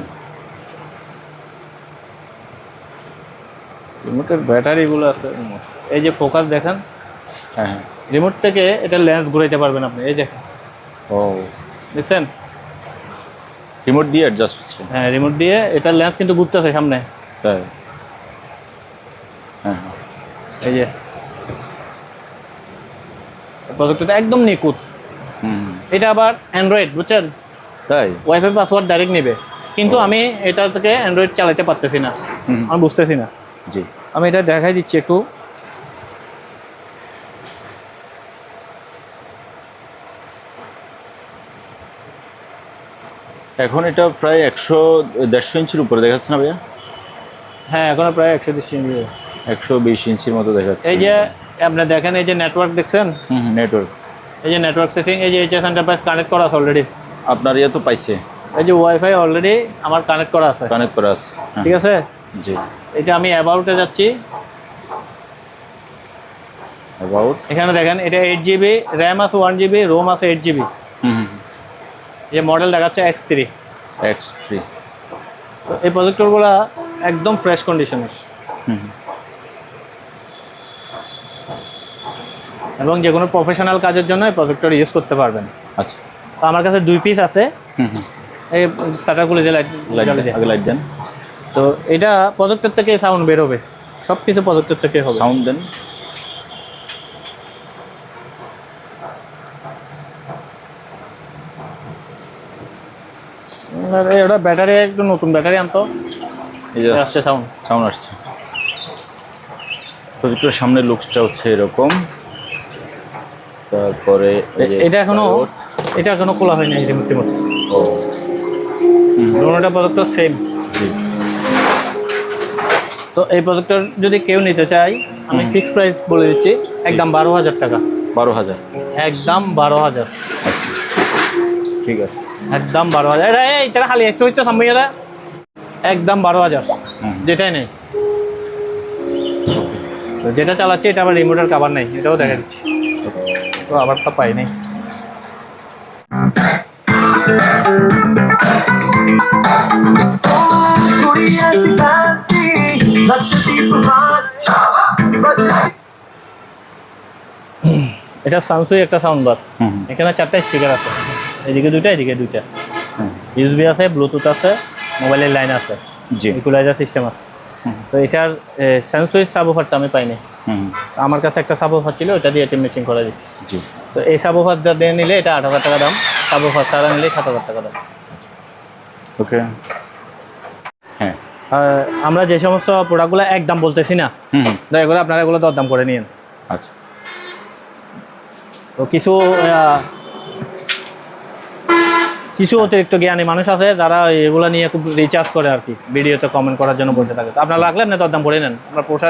রিমোটের ব্যাটারিগুলো আছে। এই যে ফোকাস দেখেন, হ্যাঁ হ্যাঁ, রিমোট থেকে এটা লেন্স ঘুরাইতে পারবেন আপনি। এই দেখেন, ও দেখছেন রিমোট দিয়ে অ্যাডজাস্ট হচ্ছে। হ্যাঁ, রিমোট দিয়ে এটার লেন্স কিন্তু ঘুরতেছে সামনে। তাই? হ্যাঁ হ্যাঁ, এই যে প্রজেক্টরটা একদম নিখুঁত। এটা আবার অ্যান্ড্রয়েড, বুঝছেন? তাই? ওয়াইফাই পাসওয়ার্ড ডাইরেক্ট নেবে, কিন্তু আমি এটা থেকে অ্যান্ড্রয়েড চালাতে পারতেছি না, আমি বুঝতেছি না। জি, আমি এটা দেখাই দিচ্ছি একটু। এখন এটা প্রায় 100-150 ইঞ্চির উপরে দেখাচ্ছে না ভাইয়া? হ্যাঁ, এখনো প্রায় 120 ইঞ্চি। 120 ইঞ্চির মতো দেখাচ্ছে। এই যে আপনি দেখেন, এই যে নেটওয়ার্ক দেখছেন, নেটওয়ার্ক, এই যে নেটওয়ার্ক সেটিং, এই যে এইচএস এন্টারপ্রাইজ কানেক্ট করা আছে অলরেডি। আপনার ইয়ে তো পাইছে, এই যে ওয়াইফাই অলরেডি আমার কানেক্ট করা আছে, কানেক্ট করা আছে। ঠিক আছে। জি, এটা আমি অ্যাবাউটে যাচ্ছি। অ্যাবাউট, এখানে দেখেন এটা 8GB র্যাম আছে, 1GB রোম আছে, 8GB। এই মডেল দেখাচ্ছে X3। X3। তো এই প্রজেক্টরগুলো একদম ফ্রেশ কন্ডিশনের এবং যে কোনো প্রফেশনাল কাজের জন্য এই প্রজেক্টর ইউজ করতে পারবেন। আচ্ছা, তো আমার কাছে 2 পিস আছে। এই শাটারগুলো যে লাইট আগে লাইট দেন। তো এটা প্রজেক্টর থেকে সাউন্ড বের হবে, সব কিছু প্রজেক্টর থেকে হবে। সাউন্ড দেন। ওটা ব্যাটারি একটু নতুন ব্যাটারি আনতো, এই যে আসছে সাউন্ড। সাউন্ড আসছে। প্রজেক্টরের সামনে লুকসটা হচ্ছে এরকম। তারপরে এটা এখনো খোলা হয়নি এই রিমোটটির মধ্যে। ও, দুটোটা প্রজেক্টর সেম। তো এই প্রজেক্টর যদি কেউ নিতে চায়, আমি ফিক্সড প্রাইস বলে দিচ্ছি, একদম 12,000 টাকা। 12,000? একদম 12,000। ঠিক আছে, একদম 12,000। এটা খালি এসে হচ্ছে সামনে, একদম 12,000, যেটাই নেই। তো যেটা চালাচ্ছি এটা আবার রিমোটের কভার নেই, এটাও দেখা দিচ্ছি। তো আবার তো পাই নাই। এটা স্যামসুং একটা সাউন্ড বার। এখানে 4টা স্পিকার আছে, এদিকে 2টা, এদিকে 2টা। ইউএসবি আছে, ব্লুটুথ আছে, মোবাইলের লাইন আছে, জি, ইকুয়ালাইজার সিস্টেম আছে। তো এটার স্যামসুং সাবওয়ুফারটা আমি পাইনি। আমার কাছে একটা সাবওয়ুফার ছিল, ওটা দিয়ে এটি মেশিং করে দিচ্ছি। জি। তো এই সাবওয়ুফারটা দিয়ে নিলে এটা 8,000 টাকা দাম, সাবওয়ুফার ছাড়া নিলে 7,000 টাকা দাম। ওকে। হ্যাঁ, আমরা যে সমস্ত প্রোডাক্টগুলো একদম বলতেছি না, দয়া করে আপনারা এগুলো দরদাম করে নিন। আচ্ছা। তো কিছু অতিরিক্ত জ্ঞানী মানুষ আছে যারা এগুলো নিয়ে খুব রিচার্জ করে আর কি, ভিডিওতে কমেন্ট করার জন্য বসে থাকে। তো আপনারা লাগলে আপনি দরদাম করে নেন,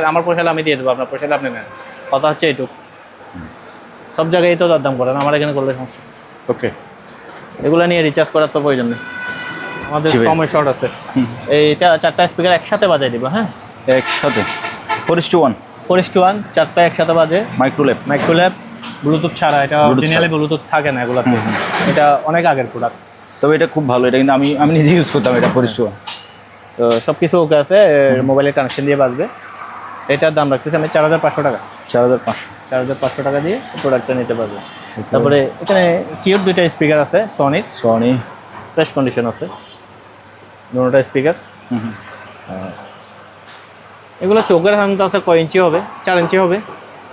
আমার পোষালে আমি দিয়ে দেবো, আপনার পোষালে আপনি নেন। কথা হচ্ছে এইটুকু, সব জায়গায় তো দরদাম করেন, আমার এখানে করলে সমস্যা। ওকে। এগুলো নিয়ে রিচার্জ করার তো প্রয়োজন নেই, আমাদের সময় শর্ট আছে। এইটা 4টা স্পিকার একসাথে বাজাই দিব। হ্যাঁ, একসাথে 4:1? 4:1, 4টা একসাথে বাজে। মাইক্রোল্যাব ব্লুটুথ ছাড়া, এটা অরিজিনালি ব্লুটুথ থাকে না এগুলোতে। এটা অনেক আগের প্রোডাক্ট, তবে এটা খুব ভালো। এটা কিন্তু আমি নিজে ইউজ করতাম এটা 4:1। তো সব কিছু ওকে আছে, মোবাইলের কানেকশন দিয়ে বাজবে। এটার দাম রাখতেছি আমি 4,500 টাকা। 4,500 টাকা দিয়ে প্রোডাক্টটা নিতে পারবে। তারপরে এখানে কিউট 2টা স্পিকার আছে, সনি ফ্রেশ কন্ডিশন আছে, দুটোটা স্পিকার। এগুলো চোখের হামতে আছে, কয় ইঞ্চি হবে? 4 ইঞ্চি হবে।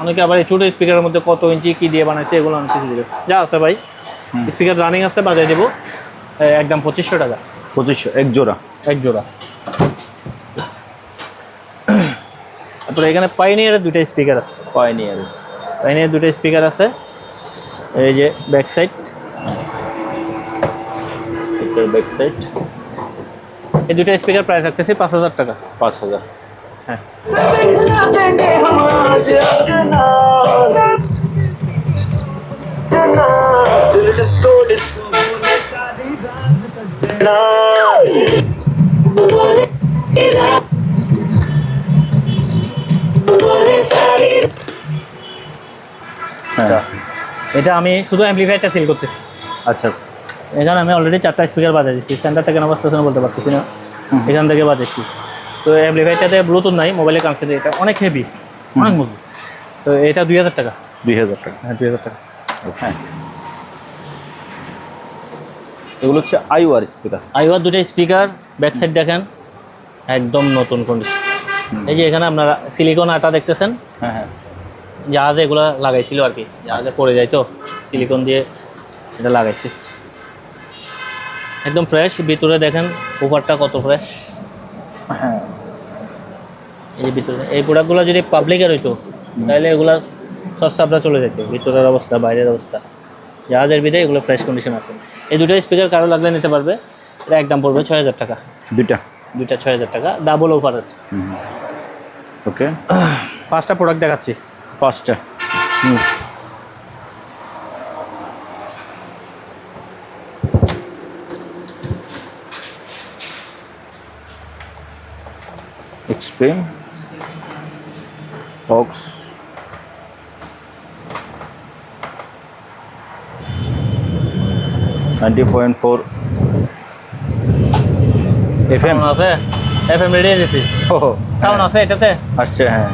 অনেকে আবার এই ছোটো স্পিকারের মধ্যে কত ইঞ্চি কী দিয়ে বানাইছে এগুলো অনেক কিছু দিবে। যা আছে ভাই, স্পিকার রানিং আছে, বাজায় দেবো একদম 2,500 টাকা। 2,500 এক জোড়া? এক জোড়া। তারপরে এখানে পাইনিয়ারের 2টা স্পিকার আছে। পাইনিয়ার 2টা স্পিকার আছে। এই যে ব্যাক সাইড, এই 2টা স্পিকার প্রাইস রাখতেছি 5,000 টাকা। 5,000? হ্যাঁ। এটা আমি শুধু অ্যাম্পলিফায়ারটা সেল করতেছি। আচ্ছা। এখানে আমি অলরেডি 4টা স্পিকার বাজাই দিচ্ছি, সেন্টার থেকে বাজতেছে না বলতে পারতেছি না, এখান থেকে বাজাইছি। তো অ্যাম্পলিফায়ারটাতে ব্লুটুথ নাই, মোবাইলের কানেকশন দিয়ে, এটা অনেক হেভি, অনেক মজবুত। তো এটা 2,000 টাকা। 2,000 টাকা? হ্যাঁ, 2,000 টাকা। হ্যাঁ, এগুলো হচ্ছে আইওয়ার স্পিকার। 2টা স্পিকার, ব্যাক সাইড দেখেন একদম নতুন কন্ডিশন। এই যে এখানে আপনারা সিলিকন আটা দেখতেছেন, হ্যাঁ, জাহাজে এগুলো লাগাইছিল আর কি, জাহাজে পড়ে যায় তো সিলিকন দিয়ে এটা লাগাইছি। একদম ফ্রেশ, ভিতরে দেখেন উপরটা কত ফ্রেশ। হ্যাঁ, এই যে ভিতরে এই প্রোডাক্টগুলো যদি পাবলিকের হইতো তাহলে এগুলা সস্তাবটা চলে যেত, ভিতরের অবস্থা বাইরের অবস্থা। জাহাজের ভিতরে এগুলো ফ্রেশ কন্ডিশন আছে। এই 2টা স্পিকার কারো লাগলে নিতে পারবে। এটা একদম পড়বে 6000 টাকা। দুইটা দুইটা 6000 টাকা, ডাবল অফারের। ওকে, 5টা প্রোডাক্ট দেখাচ্ছি। 5টা। এক্সট্রিম বক্স, $90.4 FM আছে, FM রেডি দিছি। সাউন্ড আছে এটাতে? আসছে, হ্যাঁ।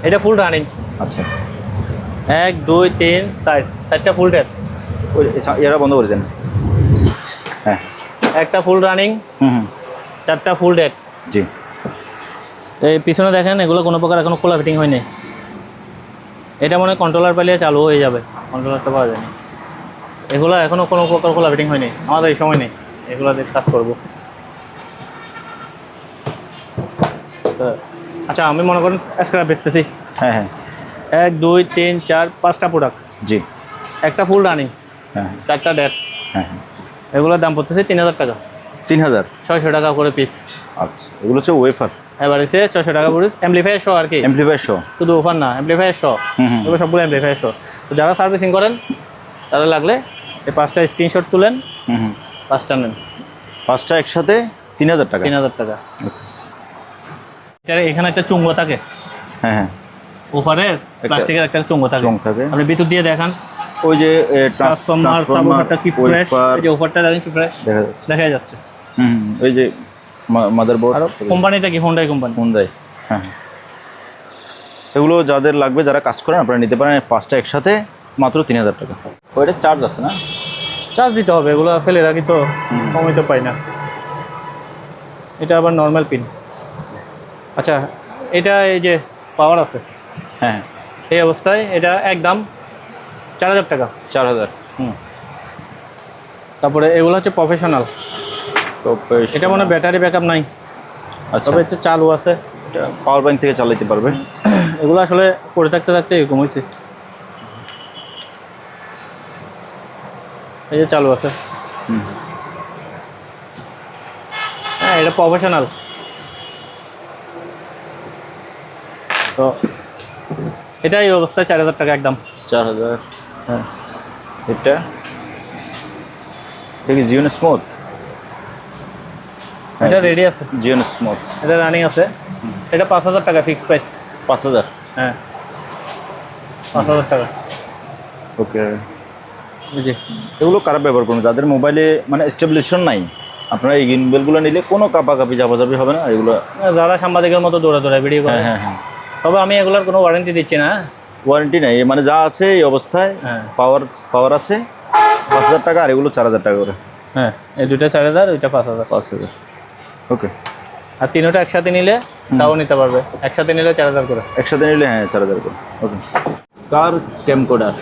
এটা ফুল রানিং। আচ্ছা, 1 2 3 4, 4টা ফুল ডেট। ওই এরা বন্ধ করে দেন। হ্যাঁ, একটা ফুল রানিং, 4টা ফুল ডেট। জি। এই পিছনে দেখেন, এগুলো কোনো প্রকার এখনো খোলা ফিটিং হয়নি। এটা মনে হয় কন্ট্রোলার পালিয়ে চালু হয়ে যাবে, কন্ট্রোলারটা পাওয়া যায়নি। এগুলো এখনো কোনো প্রকার খোলা ফিটিং হয়নি, আমাদের এই সময় নেই এগুলো দিয়ে কাজ করবো। আচ্ছা, আমি মনে করেন স্ক্র্যাপ বেচতেছি। হ্যাঁ হ্যাঁ, 1 2 3 4 5টা প্রোডাক্ট, জি। একটা ফুল রানিং, হ্যাঁ 4টা ডেট। হ্যাঁ হ্যাঁ, এগুলোর দাম পড়তেছে 3000 টাকা, 3000। 600 টাকা করে পিস। আচ্ছা, এগুলো হচ্ছে ওয়েফার, এবার এসে 600 টাকা করে অ্যাম্পলিফায়ার সহ আর কি, এমপ্লিফায়ার সহ। শুধু অফার না, অ্যাম্পলিফায়ার সহ। এগুলো সবগুলো অ্যাম্পলিফায়ার সহ। তো যারা সার্ভিসিং করেন তারা লাগলে এই 5টা স্ক্রিনশট তুলেন, 5টা নেন। 5টা একসাথে 3000 টাকা। 3000 টাকা। এখানে একটা চুঙ্গ থাকে, হ্যাঁ হ্যাঁ, ওফারের প্লাস্টিকের একটা চুঙ্গ থাকে। চুঙ্গ থাকে। আপনি বিদ্যুৎ দিয়ে দেখান, ওই যে ট্রান্সফরমার সাবওয়ার্ডটা কি ফ্রেশ, এই যে ওফারটা দেখেন কি ফ্রেশ দেখা যাচ্ছে। দেখা যাচ্ছে। ওই যে মাদারবোর্ড। আর কোম্পানিটা কি হোন্ডাই কোম্পানি। হোন্ডাই, হ্যাঁ। এগুলো যাদের লাগবে, যারা কাজ করেন, আপনারা নিতে পারেন। 5টা একসাথে মাত্র 3000 টাকা। ওইটা চার্জ আছে না? চার্জ দিতে হবে, এগুলো ফেলে রাখি তো, সময় তো পাই না। এটা আবার নর্মাল পিন। আচ্ছা, এটা এই যে পাওয়ার আছে, হ্যাঁ, এই অবস্থায় এটা একদম 4000 টাকা। 4000। তারপরে এগুলো হচ্ছে প্রফেশনাল, তো এটা মনে ব্যাটারি ব্যাকআপ নাই, আচ্ছা, তবে হচ্ছে চালু আছে। এটা পাওয়ার ব্যাংক থেকে চালাতে পারবে। এগুলো আসলে পড়ে থাকতে থাকতে এরকম হয়েছে। এই যে চালু আছে, হ্যাঁ, এটা প্রফেশনাল। তো এটা এই অবস্থায় 4000 টাকা একদম। 4000। হ্যাঁ, এটা কি জিওন স্মুথ? এটা রেডি আছে, জিওন স্মুথ, এটা রানিং আছে। এটা 5000 টাকা ফিক্স প্রাইস। 5000। হ্যাঁ, 5000 টাকা। ওকে, জি। এগুলো কারা ব্যবহার করুন? যাদের মোবাইলে মানে স্টেবিলাইজেশন নাই, আপনারা এই গিম্বেলগুলো নিলে কোনো কাপাকাপি চাপাচাপি হবে না। এগুলো যারা সাংবাদিকের মতো দৌড়াদৌড়া ভিডিও করে, হ্যাঁ হ্যাঁ, তবে আমি এগুলোর কোনো ওয়ারেন্টি দিচ্ছি না। ওয়ারেন্টি নাই, মানে যা আছে এই অবস্থায়। হ্যাঁ, পাওয়ার আছে 5000 টাকা, আর এগুলো 4000 টাকা করে। হ্যাঁ, এই দুইটা 4000, ওইটা 5000। 5000। ওকে, আর তিনটা একসাথে নিলে তাও নিতে পারবে, একসাথে নিলে 4000 করে। একসাথে নিলে হ্যাঁ 4000 করে। ওকে, কার ক্যামকোডার।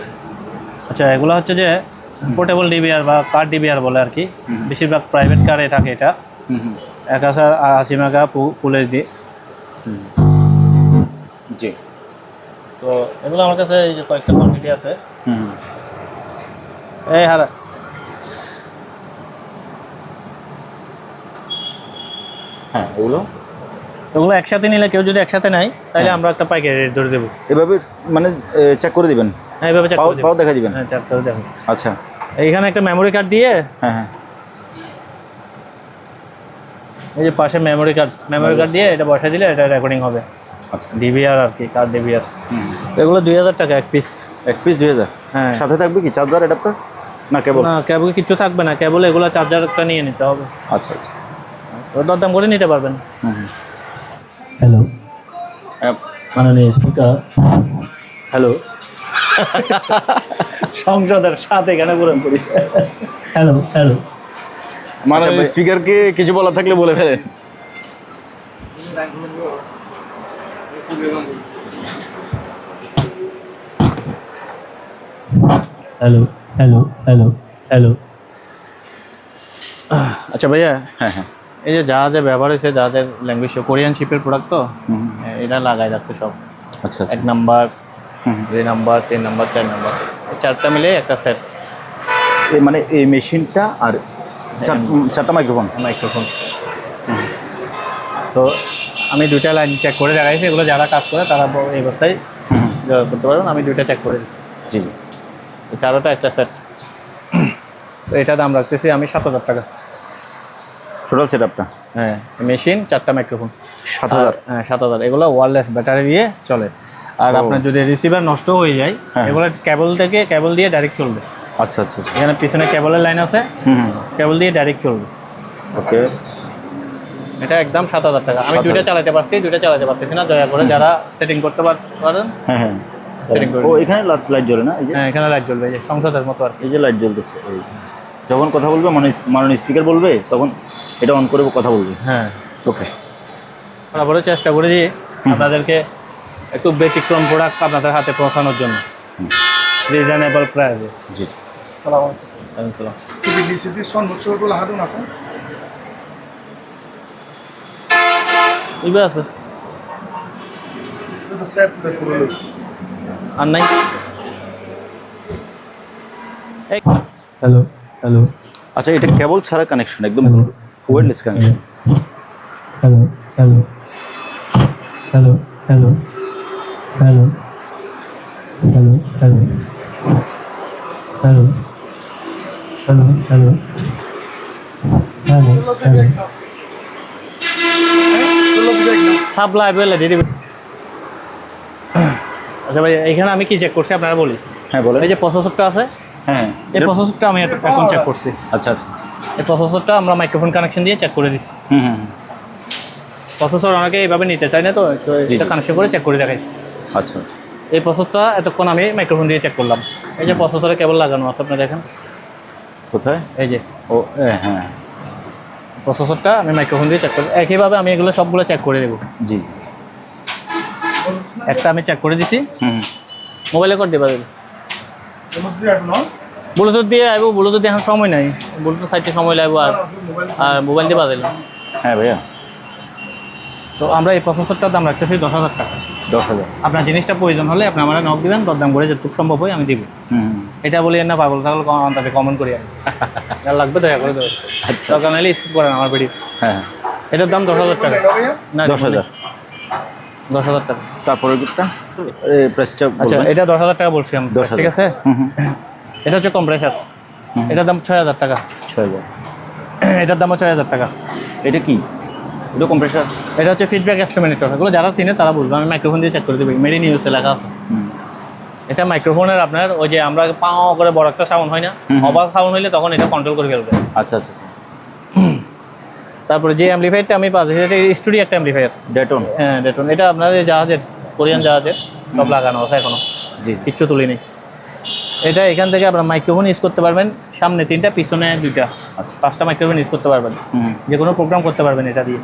আচ্ছা, এগুলো হচ্ছে যে পোর্টেবল ডিবিআর বা কার ডিবিআর বলে আর কি। বেশিরভাগ প্রাইভেট কারে থাকে এটা। 1080 মেগা ফুল এইচডি। জি। তো এগুলো আমার কাছে এই যে কয়েকটা কোয়ান্টিটি আছে। এই হারা, হ্যাঁ, এগুলো একসাথে নিলে, কেউ যদি একসাথে নেয় তাহলে আমরা একটা পাইকারি রেট ধরে দেবো। এভাবে মানে চেক করে দিবেন, হ্যাঁ, এইভাবে চেক করে দেবো। পাও দেখা দিবেন। হ্যাঁ, চেক করে দেখো। আচ্ছা, এইখানে একটা মেমোরি কার্ড দিয়ে, হ্যাঁ হ্যাঁ, এই যে পাশে মেমোরি কার্ড দিয়ে এটা বসাই দিলে এটা রেকর্ডিং হবে। আচ্ছা, ডিবিআর আর কি, কার ডিবিআর। এগুলো 2000 টাকা এক পিস। এক পিস 2000। হ্যাঁ। সাথে থাকবে কি চার্জার, অ্যাডাপ্টার না কেবল? না, কেবল কিছু থাকবে না, কেবল এগুলো চার্জারটা নিয়ে নিতে হবে। আচ্ছা আচ্ছা, দরদাম করে নিতে পারবেন। হ্যালো, হ্যাঁ, মাননীয় স্পিকার। হ্যালো, সংসদের সাথে এখানে পুরন করি। হ্যালো হ্যালো, মানে স্পিকারকে কিছু বলা থাকলে বলে ফেলেন। Hello hello hello hello. আচ্ছা ভাইয়া, হ্যাঁ হ্যাঁ, এই যে জাহাজে ব্যবহার হয়েছে, জাহাজের ল্যাঙ্গুয়েজ কোরিয়ান শিপের প্রোডাক্ট তো, এটা লাগাই রাখছে সব। আচ্ছা 1 নাম্বার, 2 নাম্বার, 3 নাম্বার, 4 নাম্বার, এই 4টা মিলে একটা সেট। মানে এই মেশিনটা আর চারটা মাইক্রোফোন। মাইক্রোফোন। তো আমি দুইটা লাইন চেক করে দেখাইছি, এগুলো যারা কাজ করে তারা এই অবস্থায় জয় করতে পারবেন। আমি দুইটা চেক করে দিচ্ছি। জি চারোটা একটা সেট। তো এটা দাম রাখতেছি আমি 7,000 টাকা। টোটাল সেট আপটা? হ্যাঁ, মেশিন, চারটা মাইক্রোফোন। 7,000? হ্যাঁ 7,000। এগুলো ওয়্যারলেস ব্যাটারি দিয়ে চলে। আর আপনার যদি রিসিভার নষ্ট হয়ে যায়, এগুলো কেবল দিয়ে ডাইরেক্ট চলবে। আচ্ছা আচ্ছা। এখানে পিছনে কেবলের লাইন আছে, কেবল দিয়ে ডাইরেক্ট চলবে। ওকে, এটা একদম 7,000 টাকা। আমি দুইটা চালাতে পারছি, দুইটা চালাতে পারতেছি না। দয়া করে যারা সেটিং করতে পারেন হ্যাঁ হ্যাঁ সেটিং করে। ও এখানে লাইট জ্বলে না? এই যে হ্যাঁ, এখানে লাইট জ্বলবে, এই যে সংসদের মতো আর কি। এই যে লাইট জ্বলতেছে, এই যখন কথা বলবে মানে স্পিকার বলবে তখন এটা অন করে কথা বলবে। হ্যাঁ, ওকে। তারপরে চেষ্টা করেছি আপনাদেরকে একটু ব্যতিক্রম প্রোডাক্ট আপনাদের হাতে পৌঁছানোর জন্য রিজনেবল প্রাইসে। জি। সালাম আলাইকুম। PVDCD সর্বোচ্চ গুলো হারুন আছে? ইবে আছে এটা সেট করে ফুল লই। আর নাই। হ্যালো হ্যালো আচ্ছা, এটা কেবল ছাড়া কানেকশন, একদম hello wireless connection. Hello hello hello hello hello hello hello hello hello hello hello hello supply বলে দিয়ে দিবেন। আচ্ছা ভাই, এখানে আমি কি চেক করছি আপনারা বলি। হ্যাঁ বলেন। এই যে প্রসেসরটা আছে, হ্যাঁ এই প্রসেসরটা আমি এখন চেক করছি। আচ্ছা আচ্ছা। এই প্রসেসরটা আমরা মাইক্রোফোন কানেকশন দিয়ে চেক করে দিচ্ছি। হুম। প্রসেসর অনেকে এইভাবে নিতে চায় না, তো এটা কানেকশন করে চেক করে দেখাই। আচ্ছা। এই প্রসেসরটা এতক্ষণ আমি মাইক্রোফোন দিয়ে চেক করলাম। এই যে প্রসেসরে কেবল লাগানো আছে, আপনারা দেখেন। কোথায়? এই যে ও হ্যাঁ। প্রসেসরটা আমি মাইক্রোফোন দিয়ে চেক করি। একইভাবে আমি এগুলো সবগুলো চেক করে দেবো। জি। একটা আমি চেক করে দিছি, হুম। মোবাইলে করে দেবা দেবে। সমস্ত দিয়ে এখন ব্লুটুথ দিয়ে আইব, ব্লুটুথ দিয়ে এখন সময় নাই, ব্লুটুথ খাইতে সময় লাগবে আর মোবাইল দিয়ে বাজাইলাম। হ্যাঁ ভাইয়া। তো আমরা এই প্রসেসরটার দাম রাখতেছি 10,000 টাকা। 10,000? আপনার জিনিসটা প্রয়োজন হলে আপনি আমার নক দিবেন, দরদাম করে যতটুকু সম্ভব হয় আমি দিব। হুম। এটা বলি না পাগল তাহলে তাকে কমেন্ট করি আমি। যা লাগবে দয়া করে দেবে। দরকার নাহলে স্কিপ করেন আমার ভিডিও। হ্যাঁ। এটার দাম 10,000 টাকা। না 10,000? 10,000 টাকা। তারপরে কিটা প্রাইসটা? আচ্ছা, এটা 10,000 টাকা বলছি আমি। 10,000 ঠিক আছে। এটা হচ্ছে কম্প্রেসার, এটার দাম 6,000 টাকা। 6,000? এটার দামও 6,000 টাকা। এটা কি? এটা কম্প্রেসার? এটা হচ্ছে ফিডব্যাক এক্সট্রোমিটার। এগুলো যারা চিনে তারা বুঝবে। আমি মাইক্রোফোন দিয়ে চেক করে দেবো, মেড ইন ইউএসএ লেখা আছে। এটা মাইক্রোফোনের আপনার ওই যে আমরা পাও করে বড় একটা সাউন্ড হয় না, অবাক সাউন্ড হইলে তখন এটা কন্ট্রোল করে ফেলবে। আচ্ছা আচ্ছা আচ্ছা। তারপরে যে অ্যাম্পলিফায়ারটা আমি পাচ্ছি এটা স্টুডিও একটা অ্যাম্পলিফায়ার, ডেটন? হ্যাঁ ডেটন। এটা আপনার এই জাহাজের, কোরিয়ান জাহাজের সব লাগানো আছে এখনো, জি। কিচ্ছু তুলিনি। এটা এখান থেকে আপনার মাইক্রোফোন ইউজ করতে পারবেন, সামনে 3টা পিছনে 2টা, আচ্ছা। 5টা মাইক্রোফোন ইউজ করতে পারবেন। যে কোনো প্রোগ্রাম করতে পারবেন এটা দিয়ে।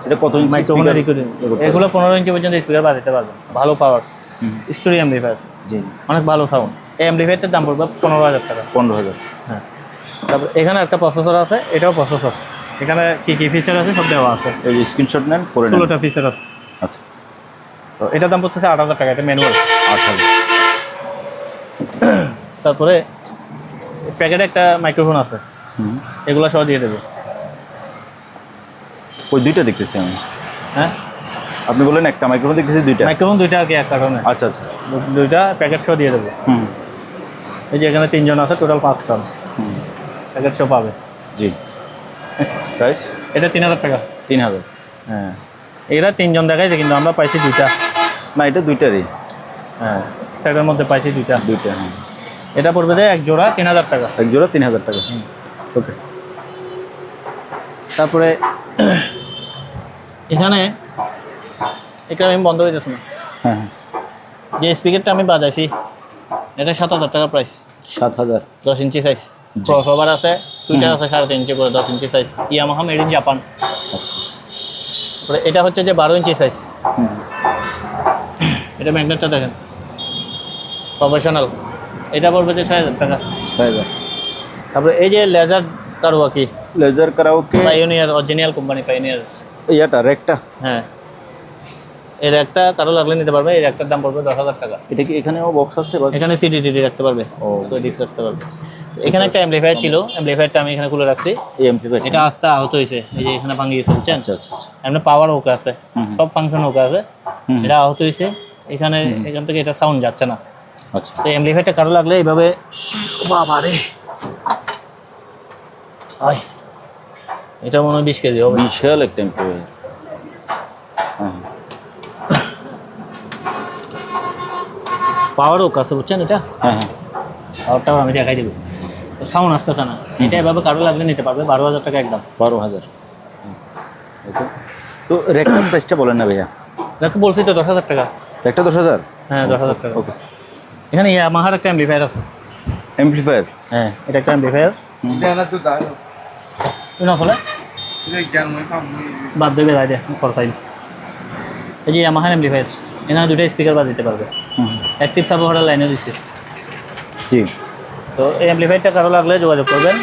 এটা কত ইঞ্চি মাইক্রোফোনের রেকর্ডিং এগুলো 15 ইঞ্চি পর্যন্ত স্পিকার বাজাতে পারবেন। ভালো পাওয়ার স্টুডিও অ্যাম্পলিফায়ার, জি। অনেক ভালো সাউন্ড। এই অ্যাম্পলিফায়ারটার দাম পড়বে 15,000 টাকা। 15,000? হ্যাঁ। তারপর এখানে একটা প্রসেসর আছে, এটাও প্রসেসর। এখানে কী কী ফিচার আছে সব দেওয়া আছে। এই যে স্ক্রিনশট নেন, পরে নেন। 16টা ফিচার আছে। আচ্ছা। তো এটার দাম পড়তেছে 8,000 টাকা, এটা ম্যানুয়াল। 8,000? তারপরে প্যাকেটে একটা মাইক্রোফোন আছে, এগুলো সহ দিয়ে দেবে। ওই দুইটা দেখতেছি আমি। হ্যাঁ, আপনি বললেন একটা মাইক্রোফোন দেখতেছি, দুইটা? মাইক্রোফোন দুইটা আর কি, এক কারণে। আচ্ছা আচ্ছা। দুইটা প্যাকেট সহ দিয়ে দেবে। এই যে এখানে 3 জন আছে, টোটাল 5 জন প্যাকেট সহ পাবে। জি। প্রাইস? এটা 3,000 টাকা। 3,000? হ্যাঁ, এরা 3 জন দেখাইছে, কিন্তু আমরা পাইছি 2টা। না, এটা দুইটারই। হ্যাঁ, সেটার মধ্যে পাইছি 2টা। হ্যাঁ। এটা পড়বে যে এক জোড়া 3,000 টাকা। এক জোড়া 3,000 টাকা? ওকে। তারপরে এখানে এটা আমি বন্ধ হয়ে যাচ্ছে না, হ্যাঁ হ্যাঁ। যে স্পিকারটা আমি বাজাইছি এটা 7,000 টাকা প্রাইস। 7,000? 10 ইঞ্চি সাইজ, ক্রসওভার আছে, টুইটার আছে 3.5 ইঞ্চি করে, 10 ইঞ্চি size, Yamaha made in Japan. আচ্ছা। তারপরে এটা হচ্ছে যে 12 ইঞ্চি সাইজ। এটা ম্যাগনেটটা দেখেন, প্রফেশনাল। এটা পড়বে যে 6,000 টাকা। 6,000? তারপরে এই যে laser karaoke, laser karaoke? Pioneer, original company Pioneer. ইয়াটা রেকটা? হ্যাঁ, এর একটা কারো লাগলে নিতে পারবে। এর একটার দাম পড়বে 10,000 টাকা। এটা কি এখানেও বক্স আছে? এখানে সিডি টিডি রাখতে পারবে, ও। ডিস্ক রাখতে পারবে। এখানে একটা অ্যাম্পলিফায়ার ছিল, অ্যাম্পলিফায়ারটা আমি এখানে খুলে রাখছি। এই এমপ্লিফায়ার এটা আস্তে আহত হয়েছে, এই যে এখানে ভাঙি গেছে বুঝছেন। আচ্ছা আচ্ছা আচ্ছা। এমনি পাওয়ার ওকে আছে, সব ফাংশন ওকে আছে, হুম। এটা আহত হয়েছে এখানে, এখান থেকে এটা সাউন্ড যাচ্ছে না। আচ্ছা তো অ্যাম্পলিফায়ারটা কারো লাগলে এইভাবে, বাবা রে আয়, এটা মনে হয় 20 কেজি হবে। বিশাল একটা এমপ্লিফায়ার। হ্যাঁ পাওয়ার ওকে আছে বুঝছেন এটা, হ্যাঁ হ্যাঁ। পাওয়ারটাও আমি দেখাই দেবো। সাউন্ড আসতেছে না, এটা এভাবে কারো লাগলে নিতে পারবে, 12,000 টাকা একদম। 12,000। ওকে, তো রেকটার প্রাইসটা বলেন না ভাইয়া। দেখো বলছি তো 10,000 টাকা। একটা 10,000? হ্যাঁ 10,000 টাকা। ওকে। এখানে ইয়ামাহার একটা অ্যাম্পলিফায়ার আছে। এমপ্লিফায়ার? হ্যাঁ এটা একটা অ্যাম্পলিফায়ার। জ্ঞান তো দাও তুই না চলে জ্ঞান মানে সামনে বাদ দেবে রায় দেখ খরচাই। এই যে ইয়ামাহার অ্যাম্পলিফায়ার, এখানে দুটো স্পিকার বাজাতে পারবে, অ্যাক্টিভ সাবওয়ার্ডার লাইনে দিচ্ছে। জি। তো এই অ্যাম্পলিফায়ারটা কারো লাগলে যোগাযোগ করবেন।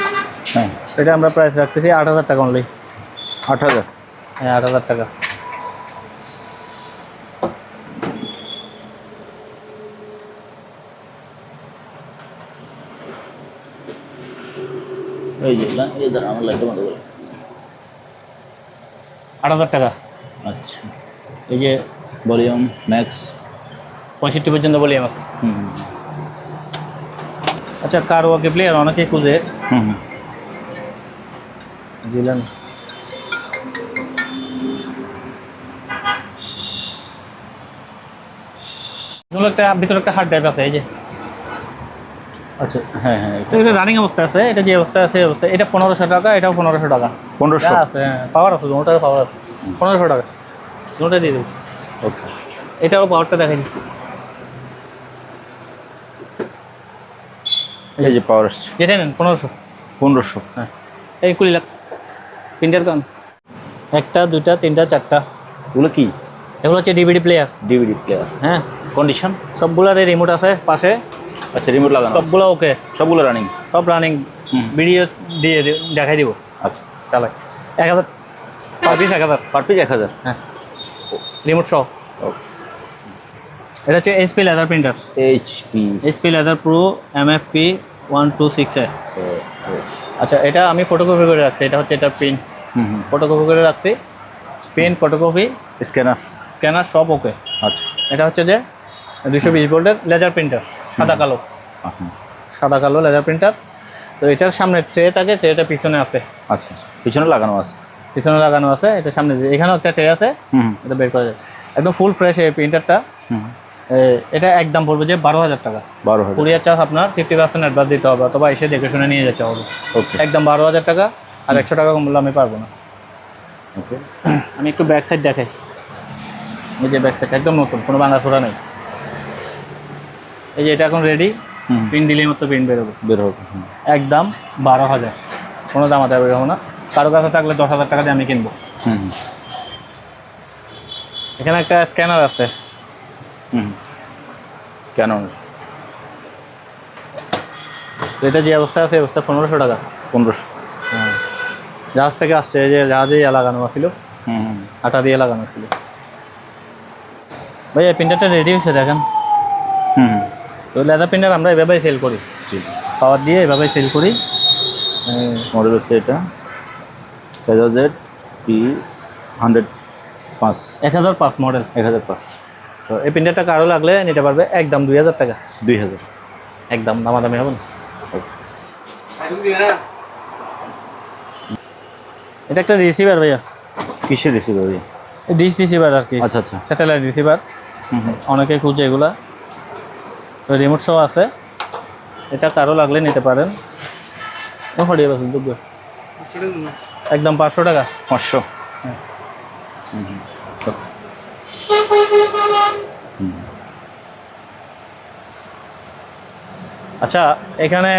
হ্যাঁ। এটা আমরা প্রাইস রাখতেছি 8,000 টাকা অনলি। 8,000? হ্যাঁ 8,000 টাকা। এই যে এই ধর আমার লাইটটা বন্ধ করে। 8,000 টাকা। আচ্ছা, এই যে ভলিউম ম্যাক্স 65 পর্যন্ত বলি আমার। হুম আচ্ছা কারওয়াকি প্লেয়ার অনেকেই খুঁজে হুম হুম। দিলেন। একটা ভিতরে একটা হার্ড ড্রাইভ আছে এই যে। আচ্ছা হ্যাঁ হ্যাঁ, তো এটা রানিং অবস্থা আছে, এটা যে অবস্থা আছে অবস্থা, এটা 1500 টাকা, এটাও 1500 টাকা। 1500? আছে, পাওয়ার আছে, দুটোর পাওয়ার আছে। 1500 টাকা দুটোটা দিয়ে দেবো। ওকে। এটারও পাওয়ারটা দেখাই দিই। এই যে পাওয়ার আসছে যেটা নেন 1500। 1500? হ্যাঁ এই 20 লাখ প্রিন্টার কান, একটা দুইটা তিনটা চারটা। এগুলো কি? এগুলো হচ্ছে ডিভিডি প্লেয়ার। DVD player? হ্যাঁ কন্ডিশন? সবগুলার রিমোট আছে পাশে। আচ্ছা, রিমোট লাগানো? সবগুলো ওকে, সবগুলো রানিং? সব রানিং। হুম। ভিডিও দিয়ে দেখাই দিব। আচ্ছা, চালাই 1000 পার পিস, 1000 পার পিস 1000? হ্যাঁ রিমোট সহ। ওকে। এটা হচ্ছে HP leather printer, HP? HP leather pro MFP 126 আচ্ছা এটা আমি ফটোকপি করে রাখছি, এটা হচ্ছে এটা প্রিন্ট, হুম হুম। ফটোকপি করে রাখছি, প্রিন্ট ফটোকপি স্ক্যানার? স্ক্যানার সব ওকে। আচ্ছা। এটা হচ্ছে যে 220 ভোল্টের লেজার প্রিন্টার, সাদা কালো, হুম। সাদা কালো লেজার প্রিন্টার। তো এটার সামনে ট্রে থাকে, ট্রেটা পিছনে আছে, আচ্ছা আচ্ছা, পিছনে লাগানো আছে? পিছনে লাগানো আছে, এটা সামনে এখানেও একটা ট্রে আছে, হুম এটা বের করা যায়। একদম ফুল ফ্রেশ এই প্রিন্টারটা। হুম। এটা একদম পড়বে যে 12,000 টাকা। 12,000? কুরিয়ার চার্জ আপনার 50% অ্যাডভান্স দিতে হবে, অথবা এসে দেখে শুনে নিয়ে যেতে হবে। ওকে। একদম 12,000 টাকা, আর 100 টাকা কম বললে আমি পারবো না। ওকে। আমি একটু ব্যাক সাইড দেখাই, এই যে ব্যাক সাইড একদম নতুন, কোনো ভাঙাচোরা নেই। এই যে এটা এখন রেডি, হুম। প্রিন্ট দিলেই মতো প্রিন্ট বেরোবে। বের হবে? হুম। একদম 12,000, কোনো দাম আদায় বেরোবো না। কারো কাছে থাকলে 10,000 টাকা দিয়ে আমি কিনবো। হুম। এখানে একটা স্ক্যানার আছে, হুম। কেন? এটা যে অবস্থা আছে এই অবস্থা 1500 টাকা। 1500? হ্যাঁ জাহাজ থেকে আসছে, এই যে জাহাজে লাগানো ছিল, হুম হুম। আটা দিয়ে লাগানো ছিল। ভাই এই প্রিন্টারটা রেডি হয়েছে দেখেন। হুম। তো লেদার প্রিন্টার আমরা এভাবেই সেল করি, জি। পাওয়ার দিয়ে এভাবেই সেল করি। মডেল হচ্ছে এটা ZP 105? 1005 মডেল। 1005? তো এই প্রিন্টারটা কারো লাগলে নিতে পারবে, একদম 2000 টাকা, 2000? একদম দামাদামি হবে না। এটা একটা রিসিভার ভাইয়া, কিসের রিসিভার? ডিশ রিসিভার আর কি। আচ্ছা আচ্ছা। স্যাটেলাইট রিসিভার, হুম হুম। অনেকে খুঁজে এগুলা, রিমোট সহ আছে। এটা কারো লাগলে নিতে পারেন। একদম 500 টাকা। 500? হ্যাঁ। হুম হুম। আচ্ছা এখানে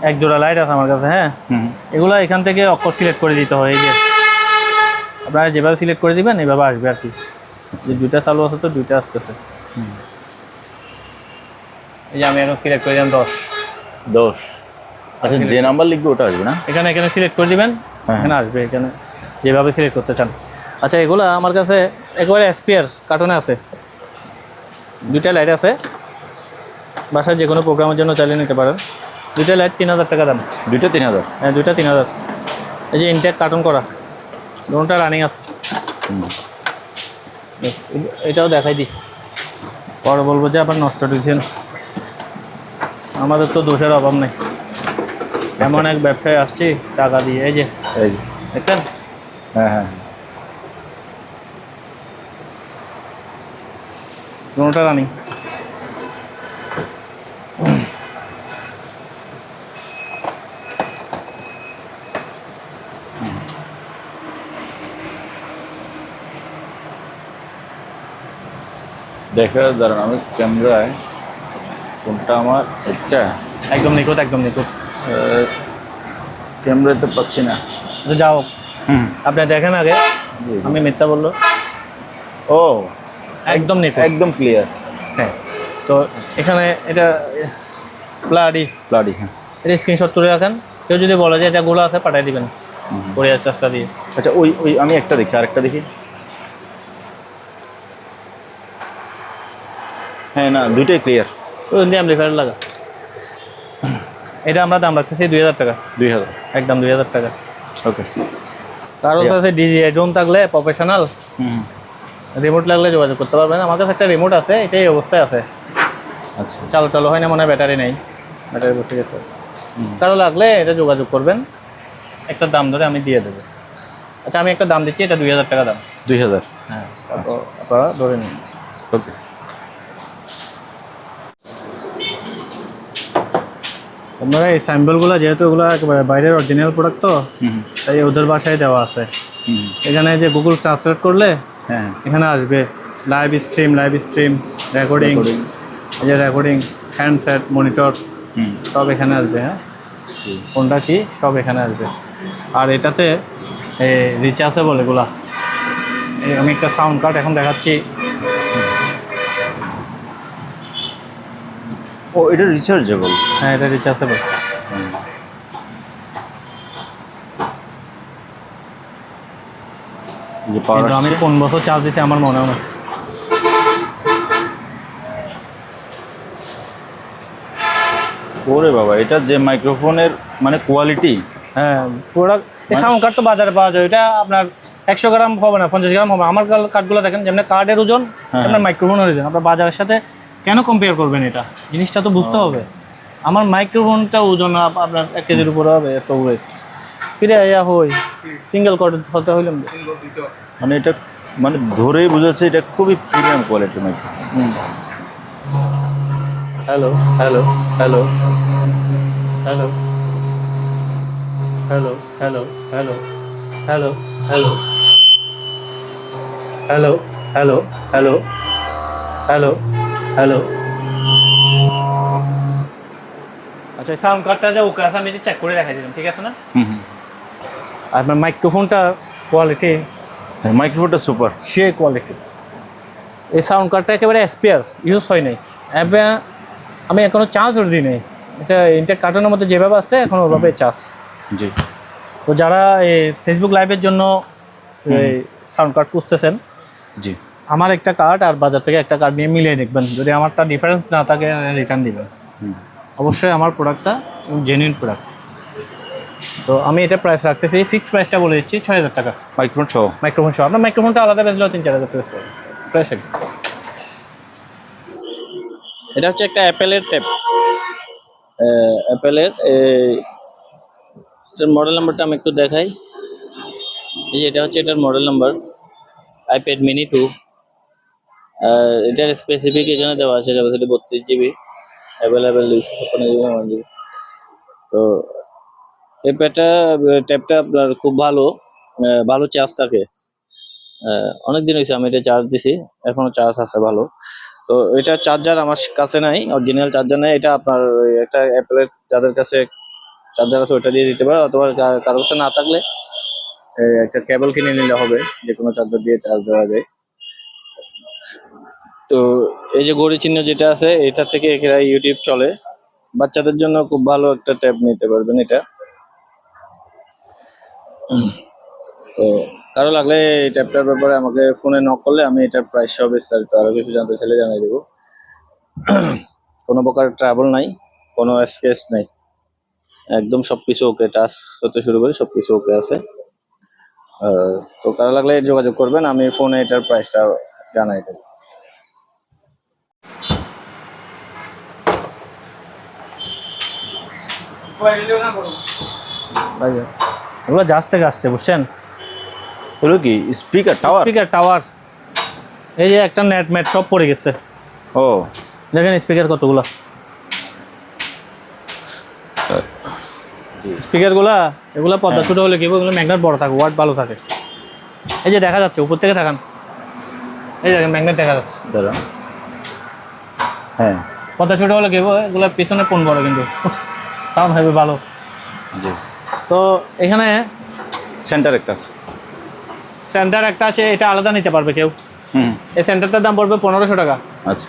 এক জোড়া লাইট আছে আমার কাছে, হ্যাঁ হুম। এগুলো এখান থেকে অক্ষর সিলেক্ট করে দিতে হয়। এই যে আপনারা যেভাবে সিলেক্ট করে দিবেন এইভাবে আসবে আর কি। যে দুইটা চালু আছে তো দুইটা আসতেছে। এই যে আমি এখন সিলেক্ট করে দিলাম 10। 10? আচ্ছা, যে নাম্বার লিখবে ওটা আসবে না? এখানে সিলেক্ট করে দিবেন, হ্যাঁ। এখানে আসবে, এখানে যেভাবে সিলেক্ট করতে চান। আচ্ছা এগুলো আমার কাছে একেবারে এসপিআর কার্টনে আছে, দুইটা লাইট আছে, বাসায় যে কোনো প্রোগ্রামের জন্য চালিয়ে নিতে পারেন। দুইটা লাইট 3000 টাকা দাম। দুইটা 3000। হ্যাঁ, দুইটা 3000। এই যে ইনটেক কার্টন করা, দুটোটা রানিং আছে। এটাও দেখাই দিই, পরে বলবো যে আবার নষ্ট দিয়েছেন। আমাদের তো দোষের অভাব নেই, এমন এক ব্যবসায় আসছি টাকা দিয়ে। এই যে এই যে, দেখছেন, হ্যাঁ হ্যাঁ, দুটোটা রানিং। দেখা দাঁড়ান আমি ক্যামেরায় কোনটা আমার এটা একদম নিখুঁত, একদম নিখুঁত। ক্যামেরাতে পাচ্ছি না। আচ্ছা, যাও হুম, আপনি দেখেন আগে, জি, জি। আমি মিথ্যা বললো। ও একদম নিখুঁত। একদম ক্লিয়ার। হ্যাঁ, তো এখানে এটা প্লাডি, প্লাডি, হ্যাঁ। এটা স্ক্রিনশট তুলে রাখেন। কেউ যদি বলে যে এটা গোলা আছে, পাঠিয়ে দিবেন কোরিয়ার চার্জটা দিয়ে। আচ্ছা, ওই ওই আমি একটা দেখছি, আরেকটা দেখি। হ্যাঁ, না দুইটাই ক্লিয়ার। ওই অ্যাম্পলিফায়ার লাগা। এটা আমরা দাম রাখতেছি 2000 টাকা, 2000। একদম 2000 টাকা। ওকে। কারোর কাছে ডিজিআই ড্রোন থাকলে প্রফেশনাল হুম, রিমোট লাগলে যোগাযোগ করতে পারবেন। আমার কাছে একটা রিমোট আছে, এটাই অবস্থায় আছে, আচ্ছা। চালু হয় না, মনে হয় ব্যাটারি নেই, ব্যাটারি বসে গেছে। কারো লাগলে এটা যোগাযোগ করবেন, একটা দাম ধরে আমি দিয়ে দেবো। আচ্ছা, আমি একটা দাম দিচ্ছি, এটা 2000 টাকা দাম। 2000। হ্যাঁ, তারপর আপনারা ধরে নিন। ওকে। আপনারা এই স্যাম্পলগুলো, যেহেতু এগুলো একেবারে বাইরের অরিজিনাল প্রোডাক্ট, তো হুম তাই ওদের বাসায় দেওয়া আছে। হুম, এখানে যে গুগল ট্রান্সলেট করলে হ্যাঁ, এখানে আসবে লাইভ স্ট্রিম রেকর্ডিং, এই যে রেকর্ডিং, হ্যান্ডসেট, মনিটর, হুম, সব এখানে আসবে। হ্যাঁ, জি। কোনটা কি সব এখানে আসবে। আর এটাতে রিচার্জেবল এগুলা। আমি একটা সাউন্ড কার্ড এখন দেখাচ্ছি। ও, এটা রিচার্জেবল। হ্যাঁ, এটা রিচার্জেবল। যে পাওয়ার কিন্তু আমি 5 বছর চার্জ দিছি, আমার মনেও না। ওরে বাবা, এটা যে মাইক্রোফোনের মানে কোয়ালিটি। হ্যাঁ, প্রোডাক্ট, এই সাউন্ড কার্ড তো বাজারে পাওয়া যায়। এটা আপনার 100 গ্রাম হবে না, 50 গ্রাম হবে। আমার কার্ডগুলো দেখেন, যেমন কার্ডের ওজন, হ্যাঁ। আপনার মাইক্রোফোনের ওজন, আপনার বাজারের সাথে কেন কম্পেয়ার করবেন? এটা জিনিসটা তো বুঝতে হবে। আমার মাইক্রোফোনটা ওজন আপনার 1 কেজির উপরে হবে, এত ওয়েট। ফিরে ইয়া হই সিঙ্গেল কর্ড হতে হইলাম। মানে এটা মানে ধরেই বোঝাচ্ছে এটা খুবই প্রিমিয়াম কোয়ালিটির microphone. Hello hello hello hello hello hello hello hello hello hello hello hello hello hello. আচ্ছা, সাউন্ড কার্ডটা যে ওকে আছে, আমি চেক করে দেখাই দিলাম, ঠিক আছে না? হুম হুম, আপনার মাইক্রোফোনটার কোয়ালিটি, মাইক্রোফোনটা সুপার। সে কোয়ালিটি। এই সাউন্ড কার্ডটা একেবারে স্পেয়ার, ইউজ হয় নাই। আমি এখনও চার্জও দিই নাই। এটা ইনটেক কার্টনের মধ্যে যেভাবে আছে এখন ওভাবে চার্জ। জি। তো যারা এই ফেসবুক লাইভের জন্য এই সাউন্ড কার্ড খুঁজতেছেন, জি। আমার একটা কার্ড আর বাজার থেকে একটা কার্ড নিয়ে মিলিয়ে দেখবেন। যদি আমারটা ডিফারেন্স না থাকে, রিটার্ন দিবেন। অবশ্যই আমার প্রোডাক্টটা জেনুইন প্রোডাক্ট। তো আমি এটা প্রাইস রাখতেছি, ফিক্স প্রাইসটা বলে দিচ্ছি 6000 টাকা মাইক্রোফোন সহ। মাইক্রোফোন সহ। আপনার মাইক্রোফোনটা আলাদা বেচলেও 3-4 হাজার টাকা ফ্রেশ। এটা হচ্ছে একটা অ্যাপেলের ট্যাব, অ্যাপেলের। এটার মডেল নাম্বারটা আমি একটু দেখাই। এই যে এটা হচ্ছে এটার মডেল নাম্বার, আইপ্যাড মিনি 2। এটার স্পেসিফিক এখানে দেওয়া আছে, ক্যাপাসিটি 32 জিবি, অ্যাভেলেবেল 256 জিবি। তো এই ট্যাবটা আপনার খুব ভালো, ভালো চার্জ থাকে। অনেক দিন হয়েছে আমি এটা চার্জ দিছি, এখনো চার্জ আছে ভালো। তো এটা চার্জার আমার কাছে নাই, অরিজিনাল চার্জার নাই। এটা আপনার একটা অ্যাপেলের যাদের কাছে চার্জার আছে ওটা দিয়ে দিতে পারে, অথবা কারোর কাছে না থাকলে একটা কেবল কিনে নিলে হবে, যে কোনো চার্জার দিয়ে চার্জ দেওয়া যায়। তো এই যে ঘড়ি চিহ্ন যেটা আছে, এটা থেকে এরা ইউটিউব চলে। বাচ্চাদের জন্য খুব ভালো একটা ট্যাব নিতে পারবেন এটা। তো কারো লাগলে এই ট্যাবটার ব্যাপারে আমাকে ফোনে নক করলে আমি এটার প্রাইস সব বিস্তারিত আরো কিছু জানতে চাইলে জানিয়ে দেবো। কোনো প্রকার ট্রাবল নাই, কোনো স্কেচ নাই। একদম সব কিছু ওকে, টাচ হতে শুরু করে সব কিছু ওকে আছে। তো কারো লাগলে যোগাযোগ করবেন, আমি ফোনে এটার প্রাইসটা জানাই দেবো। এগুলো জাহাজ থেকে আসছে, বুঝছেন? হলো কি স্পিকার টাওয়ার? স্পিকার টাওয়ার, এই যে একটা নেট ম্যাট সব পড়ে গেছে। ও দেখেন স্পিকার কতগুলো, স্পিকার গুলা এগুলা পর্দা ছোট হলে কি হবে, এগুলো ম্যাগনেট বড় থাকে, ওয়াট ভালো থাকে। এই যে দেখা যাচ্ছে উপর থেকে তাকান, এই দেখেন ম্যাগনেট দেখা যাচ্ছে। দাঁড়া, হ্যাঁ পর্দা ছোট হলে কি হবে, এগুলো পিছনে কোন বড়, কিন্তু সাউন্ড হবে ভালো। জি। তো এখানে সেন্টার একটা আছে। সেন্টার একটা আছে, এটা আলাদা নিতে পারবে কেউ। হুম, এই সেন্টারটার দাম পড়বে 1500 টাকা, আচ্ছা।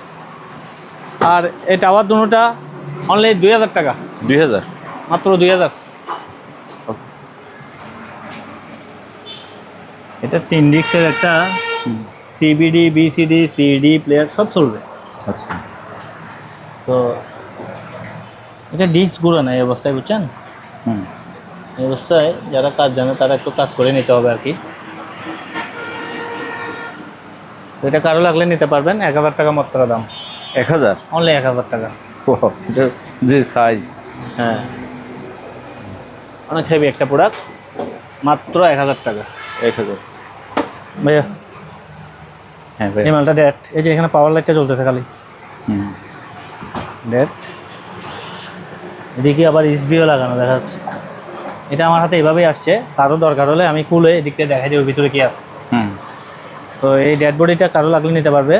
আর এই টাওয়ার দুটোটা অনলি 2000 টাকা, 2000? মাত্র 2000। এটা 3 ডিস্কের একটা সিবিডি, বিসিডি, সিডি প্লেয়ার সব চলবে। আচ্ছা। তো এটা ডিস্কগুলো না এই অবস্থায়, বুঝছেন? হুম, এই অবস্থায় যারা কাজ জানে তারা একটু কাজ করে নিতে হবে আর কি। তো এটা কারো লাগলে নিতে পারবেন, 1000 টাকা মাত্র দাম, 1000? অনলি 1000 টাকা। এটা যে সাইজ! হ্যাঁ, অনেক হেভি একটা প্রোডাক্ট, মাত্র 1000 টাকা। 1000? ভাইয়া হ্যাঁ ভাই। এই মালটা ডেট, এই যে এখানে পাওয়ার লাইটটা চলতেছে খালি, হুম, ডেট। এদিকে আবার ইসবিও লাগানো দেখা যাচ্ছে। এটা আমার হাতে এভাবেই আসছে, কারো দরকার হলে আমি খুলে এদিকটা দেখাই দেবো ভিতরে কি আছে। হুম। তো এই ডেড বডিটা কারো লাগলে নিতে পারবে।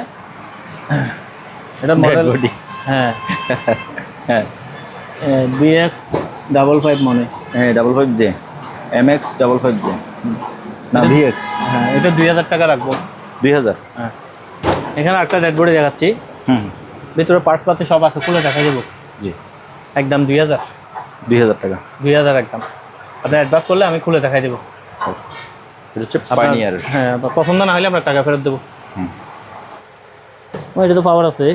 এটা মডেল, বডি? হ্যাঁ হ্যাঁ BX55 মনে, হ্যাঁ, 55J, MX55J না VX? হ্যাঁ এটা 2000 টাকা রাখবো। 2000? হ্যাঁ, এখানে একটা ডেড বডি দেখাচ্ছি, হুম, ভিতরে পার্টস পাতি সব আছে, খুলে দেখাই দেবো। জি। একদম 2000, 2000 টাকা? 2000 একদম। আপনি অ্যাডভান্স করলে আমি খুলে দেখাই দেবো। এটা হচ্ছে আপনার- পাইনিয়ার। হ্যাঁ, আপনার পছন্দ না হলে আমরা টাকা ফেরত দেবো। হুম। এটা তো পাওয়ার আছে,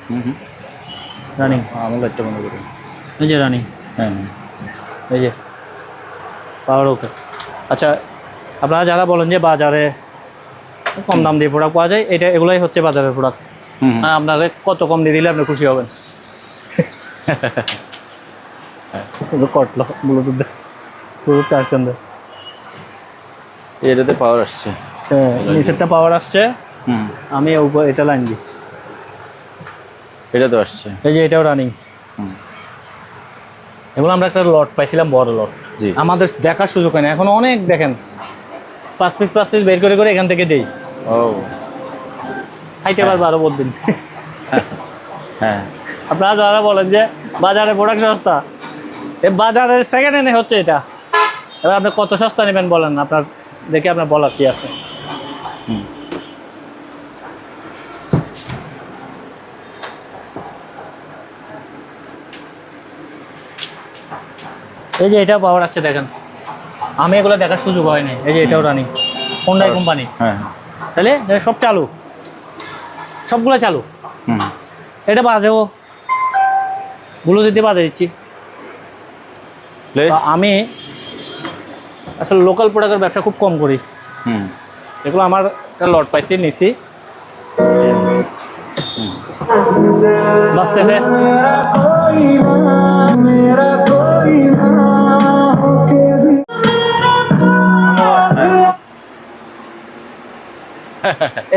হুম হুম, রানিং, আমার লাইটটা বন্ধ করে। এই যে রানিং, হ্যাঁ, এই যে পাওয়ার ওকে। আচ্ছা, আপনারা যারা বলেন যে বাজারে কম দাম দিয়ে প্রোডাক্ট পাওয়া যায়, এটা এগুলোই হচ্ছে বাজারের প্রোডাক্ট। হুম, আর আপনারা কত কম দিয়ে দিলে আপনি খুশি হবেন। কটলো ব্লুটুথ আসছেন, এটাতে পাওয়ার আসছে। হ্যাঁ নিচেরটা পাওয়ার আসছে, হুম, আমি উপর এটা লাইন দিই, এটা তো আসছে। এই যে এটাও রানিং। হুম, এগুলো আমরা একটা লট পাইছিলাম, বড় লট, জি। আমাদের দেখার সুযোগ হয় না এখন, অনেক দেখেন 5 পিস বের করে করে এখান থেকে দেই, ও খাইতে পারবো আরো বহুদিন। হ্যাঁ, আপনারা যারা বলেন যে বাজারে প্রোডাক্ট সস্তা, এই বাজারের সেকেন্ড হ্যান্ডে হচ্ছে এটা। এবার আপনি কত সস্তা নেবেন বলেন, আপনার দেখে আপনার বলার কি আছে। হুম, এই যে এটাও পাওয়ার আসছে দেখেন, আমি এগুলো দেখার সুযোগ হয়নি। এই যে এটাও রানিং, হোন্ডাই কোম্পানি, হ্যাঁ, তাহলে এটা সব চালু, সবগুলো চালু। হুম, এটা বাজেও ব্লুটুথ দিয়ে বাজে দিচ্ছি। প্লে। তো আমি আসলে লোকাল প্রোডাক্টের ব্যবসা খুব কম করি, হুম, এগুলো আমার একটা লট পাইছি, নিছি, বাঁচতেছে।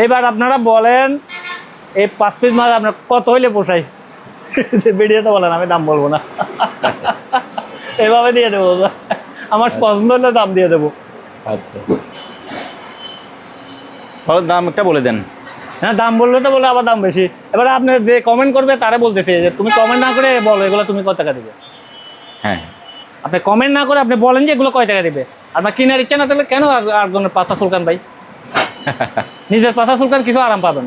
এইবার আপনারা বলেন এই 5 পিস মাছ আপনার কত হইলে পোষাই, ভিডিওতে বলেন, আমি দাম বলবো না। এভাবে দিয়ে দেবো, আমার পছন্দ হলে দাম দিয়ে দেবো। আচ্ছা, ভালো দাম একটা বলে দেন। হ্যাঁ, দাম বললে তো বলে আবার দাম বেশি। এবার আপনি যে কমেন্ট করবে তারা বলতেছে যে তুমি কমেন্ট না করে বলো এগুলো তুমি কত টাকা দিবে। হ্যাঁ, আপনি কমেন্ট না করে আপনি বলেন যে এগুলো কয় টাকা দিবে। আপনার কেনার ইচ্ছা না থাকলে কেন আর জনের পাঁচা সুলকান ভাই, নিজের পাঁচা সুলকান কিছু আরাম পাবেন।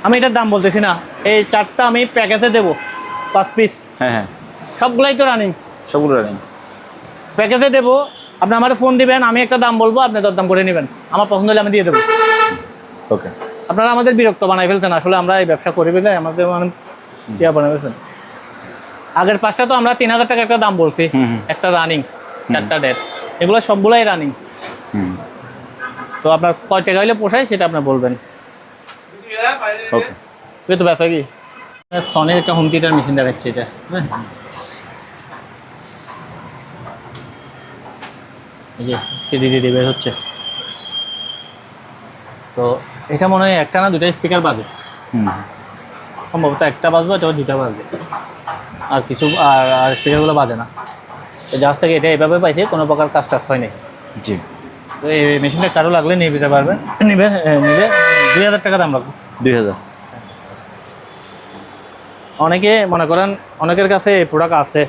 আমি এটার দাম বলতেছি না, এই 4টা আমি প্যাকেজে দেবো 5 পিস, হ্যাঁ, হ্যাঁ, সবগুলাই তো রানিং, সবগুলো রানিং। প্যাকেজে দেবো। আপনি আমার ফোন দিবেন, আমি একটা দাম বলবো, আপনি দরদাম করে নেবেন, আমার পছন্দ হলে আমি দিয়ে দেবো। ওকে। আপনারা আমাদের বিরক্ত বানাই ফেলছেন, আসলে আমরা এই ব্যবসা করি বলে আমাদের মানে ইয়া বানাই ফেলছেন। আগের পাঁচটা তো আমরা 3000 টাকা একটা দাম বলছি, একটা রানিং, 4টা ডেট, এগুলো সবগুলাই রানিং। তো আপনার কয় টাকা হইলে পোষায় সেটা আপনি বলবেন। ওকে, তো ব্যবসা কি সনির একটা হোম থিয়েটার মেশিন দেখাচ্ছে এটা, হ্যাঁ এই যে সিডি বের হচ্ছে। তো এটা মনে হয় একটা না দুটা স্পিকার বাজে, সম্ভবত একটা বাজবে অথবা দুটা বাজবে, আর কিছু আর স্পিকারগুলো বাজে না। তো জাহাজ থেকে এটা এভাবে পাইছে, কোনো প্রকার কাজ টাজ হয় নাই। জি। তো এই মেশিনটা কারো লাগলে নিয়ে নিতে পারবেন, নিবে 2000 টাকা দাম লাগবে। 2000। অনেকে মনে করেন অনেকের কাছে এই প্রোডাক্ট আছে,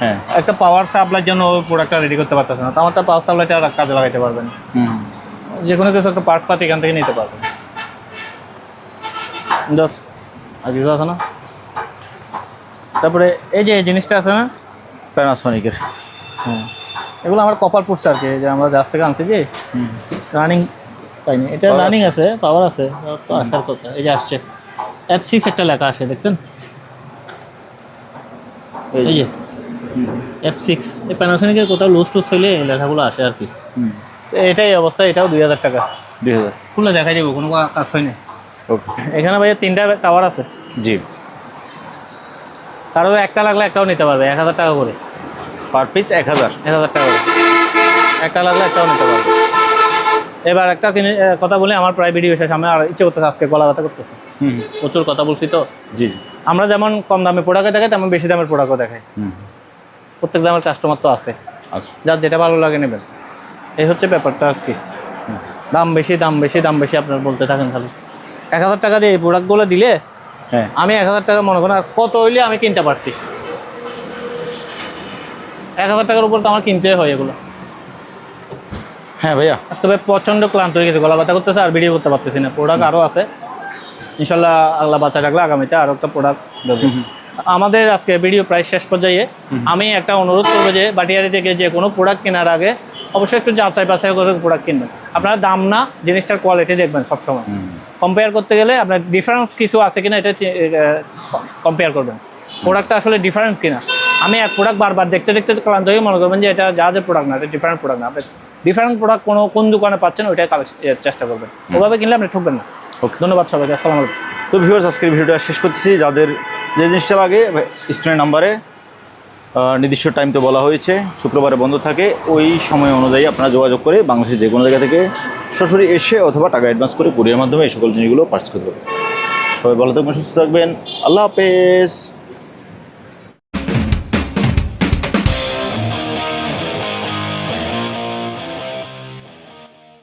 হ্যাঁ, একটা পাওয়ার সাপ্লাইয়ের জন্য ওই প্রোডাক্টটা রেডি করতে পারতেছে না, তো আমারটা পাওয়ার সাপ্লাইটা কাজে লাগাইতে পারবেন, যে কোনো কিছু একটা পার্টস পাতি এখান থেকে নিতে পারবেন। দশ আর কিছু আছে না। তারপরে এই যে জিনিসটা আছে না প্যানাসোনিকের। হ্যাঁ, এগুলো আমার কপার পড়ছে আর কি, যে আমরা জাহাজ থেকে আনছি যে রানিং পাইনি, এটা রানিং আছে, পাওয়ার আছে, তো আসার কথা। এই যে আসছে F6 একটা লেখা আসে, দেখছেন এই যে F6, এই প্যানাসোনিকের কোথাও লুজ টুজ হইলে এই লেখাগুলো আসে আর কি। তো এটাই অবস্থা, এটাও 2000 টাকা। 2000। খুলে দেখাই দেবো, কোনো কাজ হয় না। ওকে। এখানে ভাইয়া 3টা টাওয়ার আছে, জি। কারো একটা লাগলে একটাও নিতে পারবে, 1000 টাকা করে পার পিস 1000। 1000 টাকা করে, একটা লাগলে একটাও নিতে পারবে। এবার একটা কথা বলি, আমার প্রায় ভিডিও শেষ, আমি আর ইচ্ছে করতেছে আজকে গলা ব্যথা করতেছে, প্রচুর কথা বলছি তো। জি। আমরা যেমন কম দামে প্রোডাক্ট দেখাই, তেমন বেশি দামের প্রোডাক্টও দেখাই। প্রত্যেক দামের কাস্টমার তো আছে, আচ্ছা। যার যেটা ভালো লাগে নেবেন, এই হচ্ছে ব্যাপারটা আর কি। দাম বেশি দাম বেশি দাম বেশি আপনার বলতে থাকেন খালি। 1000 টাকা দিয়ে এই প্রোডাক্টগুলো দিলে হ্যাঁ, আমি 1000 টাকা মনে করেন আর কত হইলে আমি কিনতে পারছি, 1000 টাকার উপর তো আমার কিনতে হয় এগুলো। হ্যাঁ ভাইয়া, আজকে ভাই প্রচণ্ড ক্লান্ত হয়ে গেছে, গলা ব্যথা করতেছে, আর ভিডিও করতে পারতেছি না। প্রোডাক্ট আরও আছে, ইনশাল্লাহ আল্লাহ বাঁচা রাখলে আগামীতে আরও একটা প্রোডাক্ট দেবো। আমাদের আজকে ভিডিও প্রায় শেষ পর্যায়ে, আমি একটা অনুরোধ করবো যে বাটিয়ারি থেকে যে কোনো প্রোডাক্ট কেনার আগে অবশ্যই একটু যাচাই বাছাই করে প্রোডাক্ট কিনবেন। আপনারা দাম না, জিনিসটার কোয়ালিটি দেখবেন সবসময়। কম্পেয়ার করতে গেলে আপনার ডিফারেন্স কিছু আছে কিনা এটা কম্পেয়ার করবেন, প্রোডাক্টটা আসলে ডিফারেন্স কিনা। আমি এক প্রোডাক্ট বারবার দেখতে দেখতে ক্লান্ত হয়ে মনে করবেন যে এটা জাহাজের প্রোডাক্ট না, এটা ডিফারেন্ট প্রোডাক্ট না। আপনি ডিফারেন্ট প্রোডাক্ট কোন দোকানে পাচ্ছেন ওইটাই চেষ্টা করবেন, ওভাবে কিনলে আপনি ঠকবেন না। ওকে, ধন্যবাদ সবাইকে, আসসালামু আলাইকুম। তো ভিউয়ার্স, আজকের ভিডিওটা শেষ করতেছি। যাদের যে জিনিসটা লাগে, স্ক্রিনের নাম্বারে নির্দিষ্ট টাইম তো বলা হয়েছে, শুক্রবারে বন্ধ থাকে, ওই সময় অনুযায়ী আপনারা যোগাযোগ করে বাংলাদেশের যে কোনো জায়গা থেকে সরাসরি এসে অথবা টাকা অ্যাডভান্স করে কুরিয়ার মাধ্যমে এই সকল জিনিসগুলো পার্চেস করতে পারবেন। সবাই ভালো থাকবেন, সুস্থ থাকবেন, আল্লাহ হাফেজ।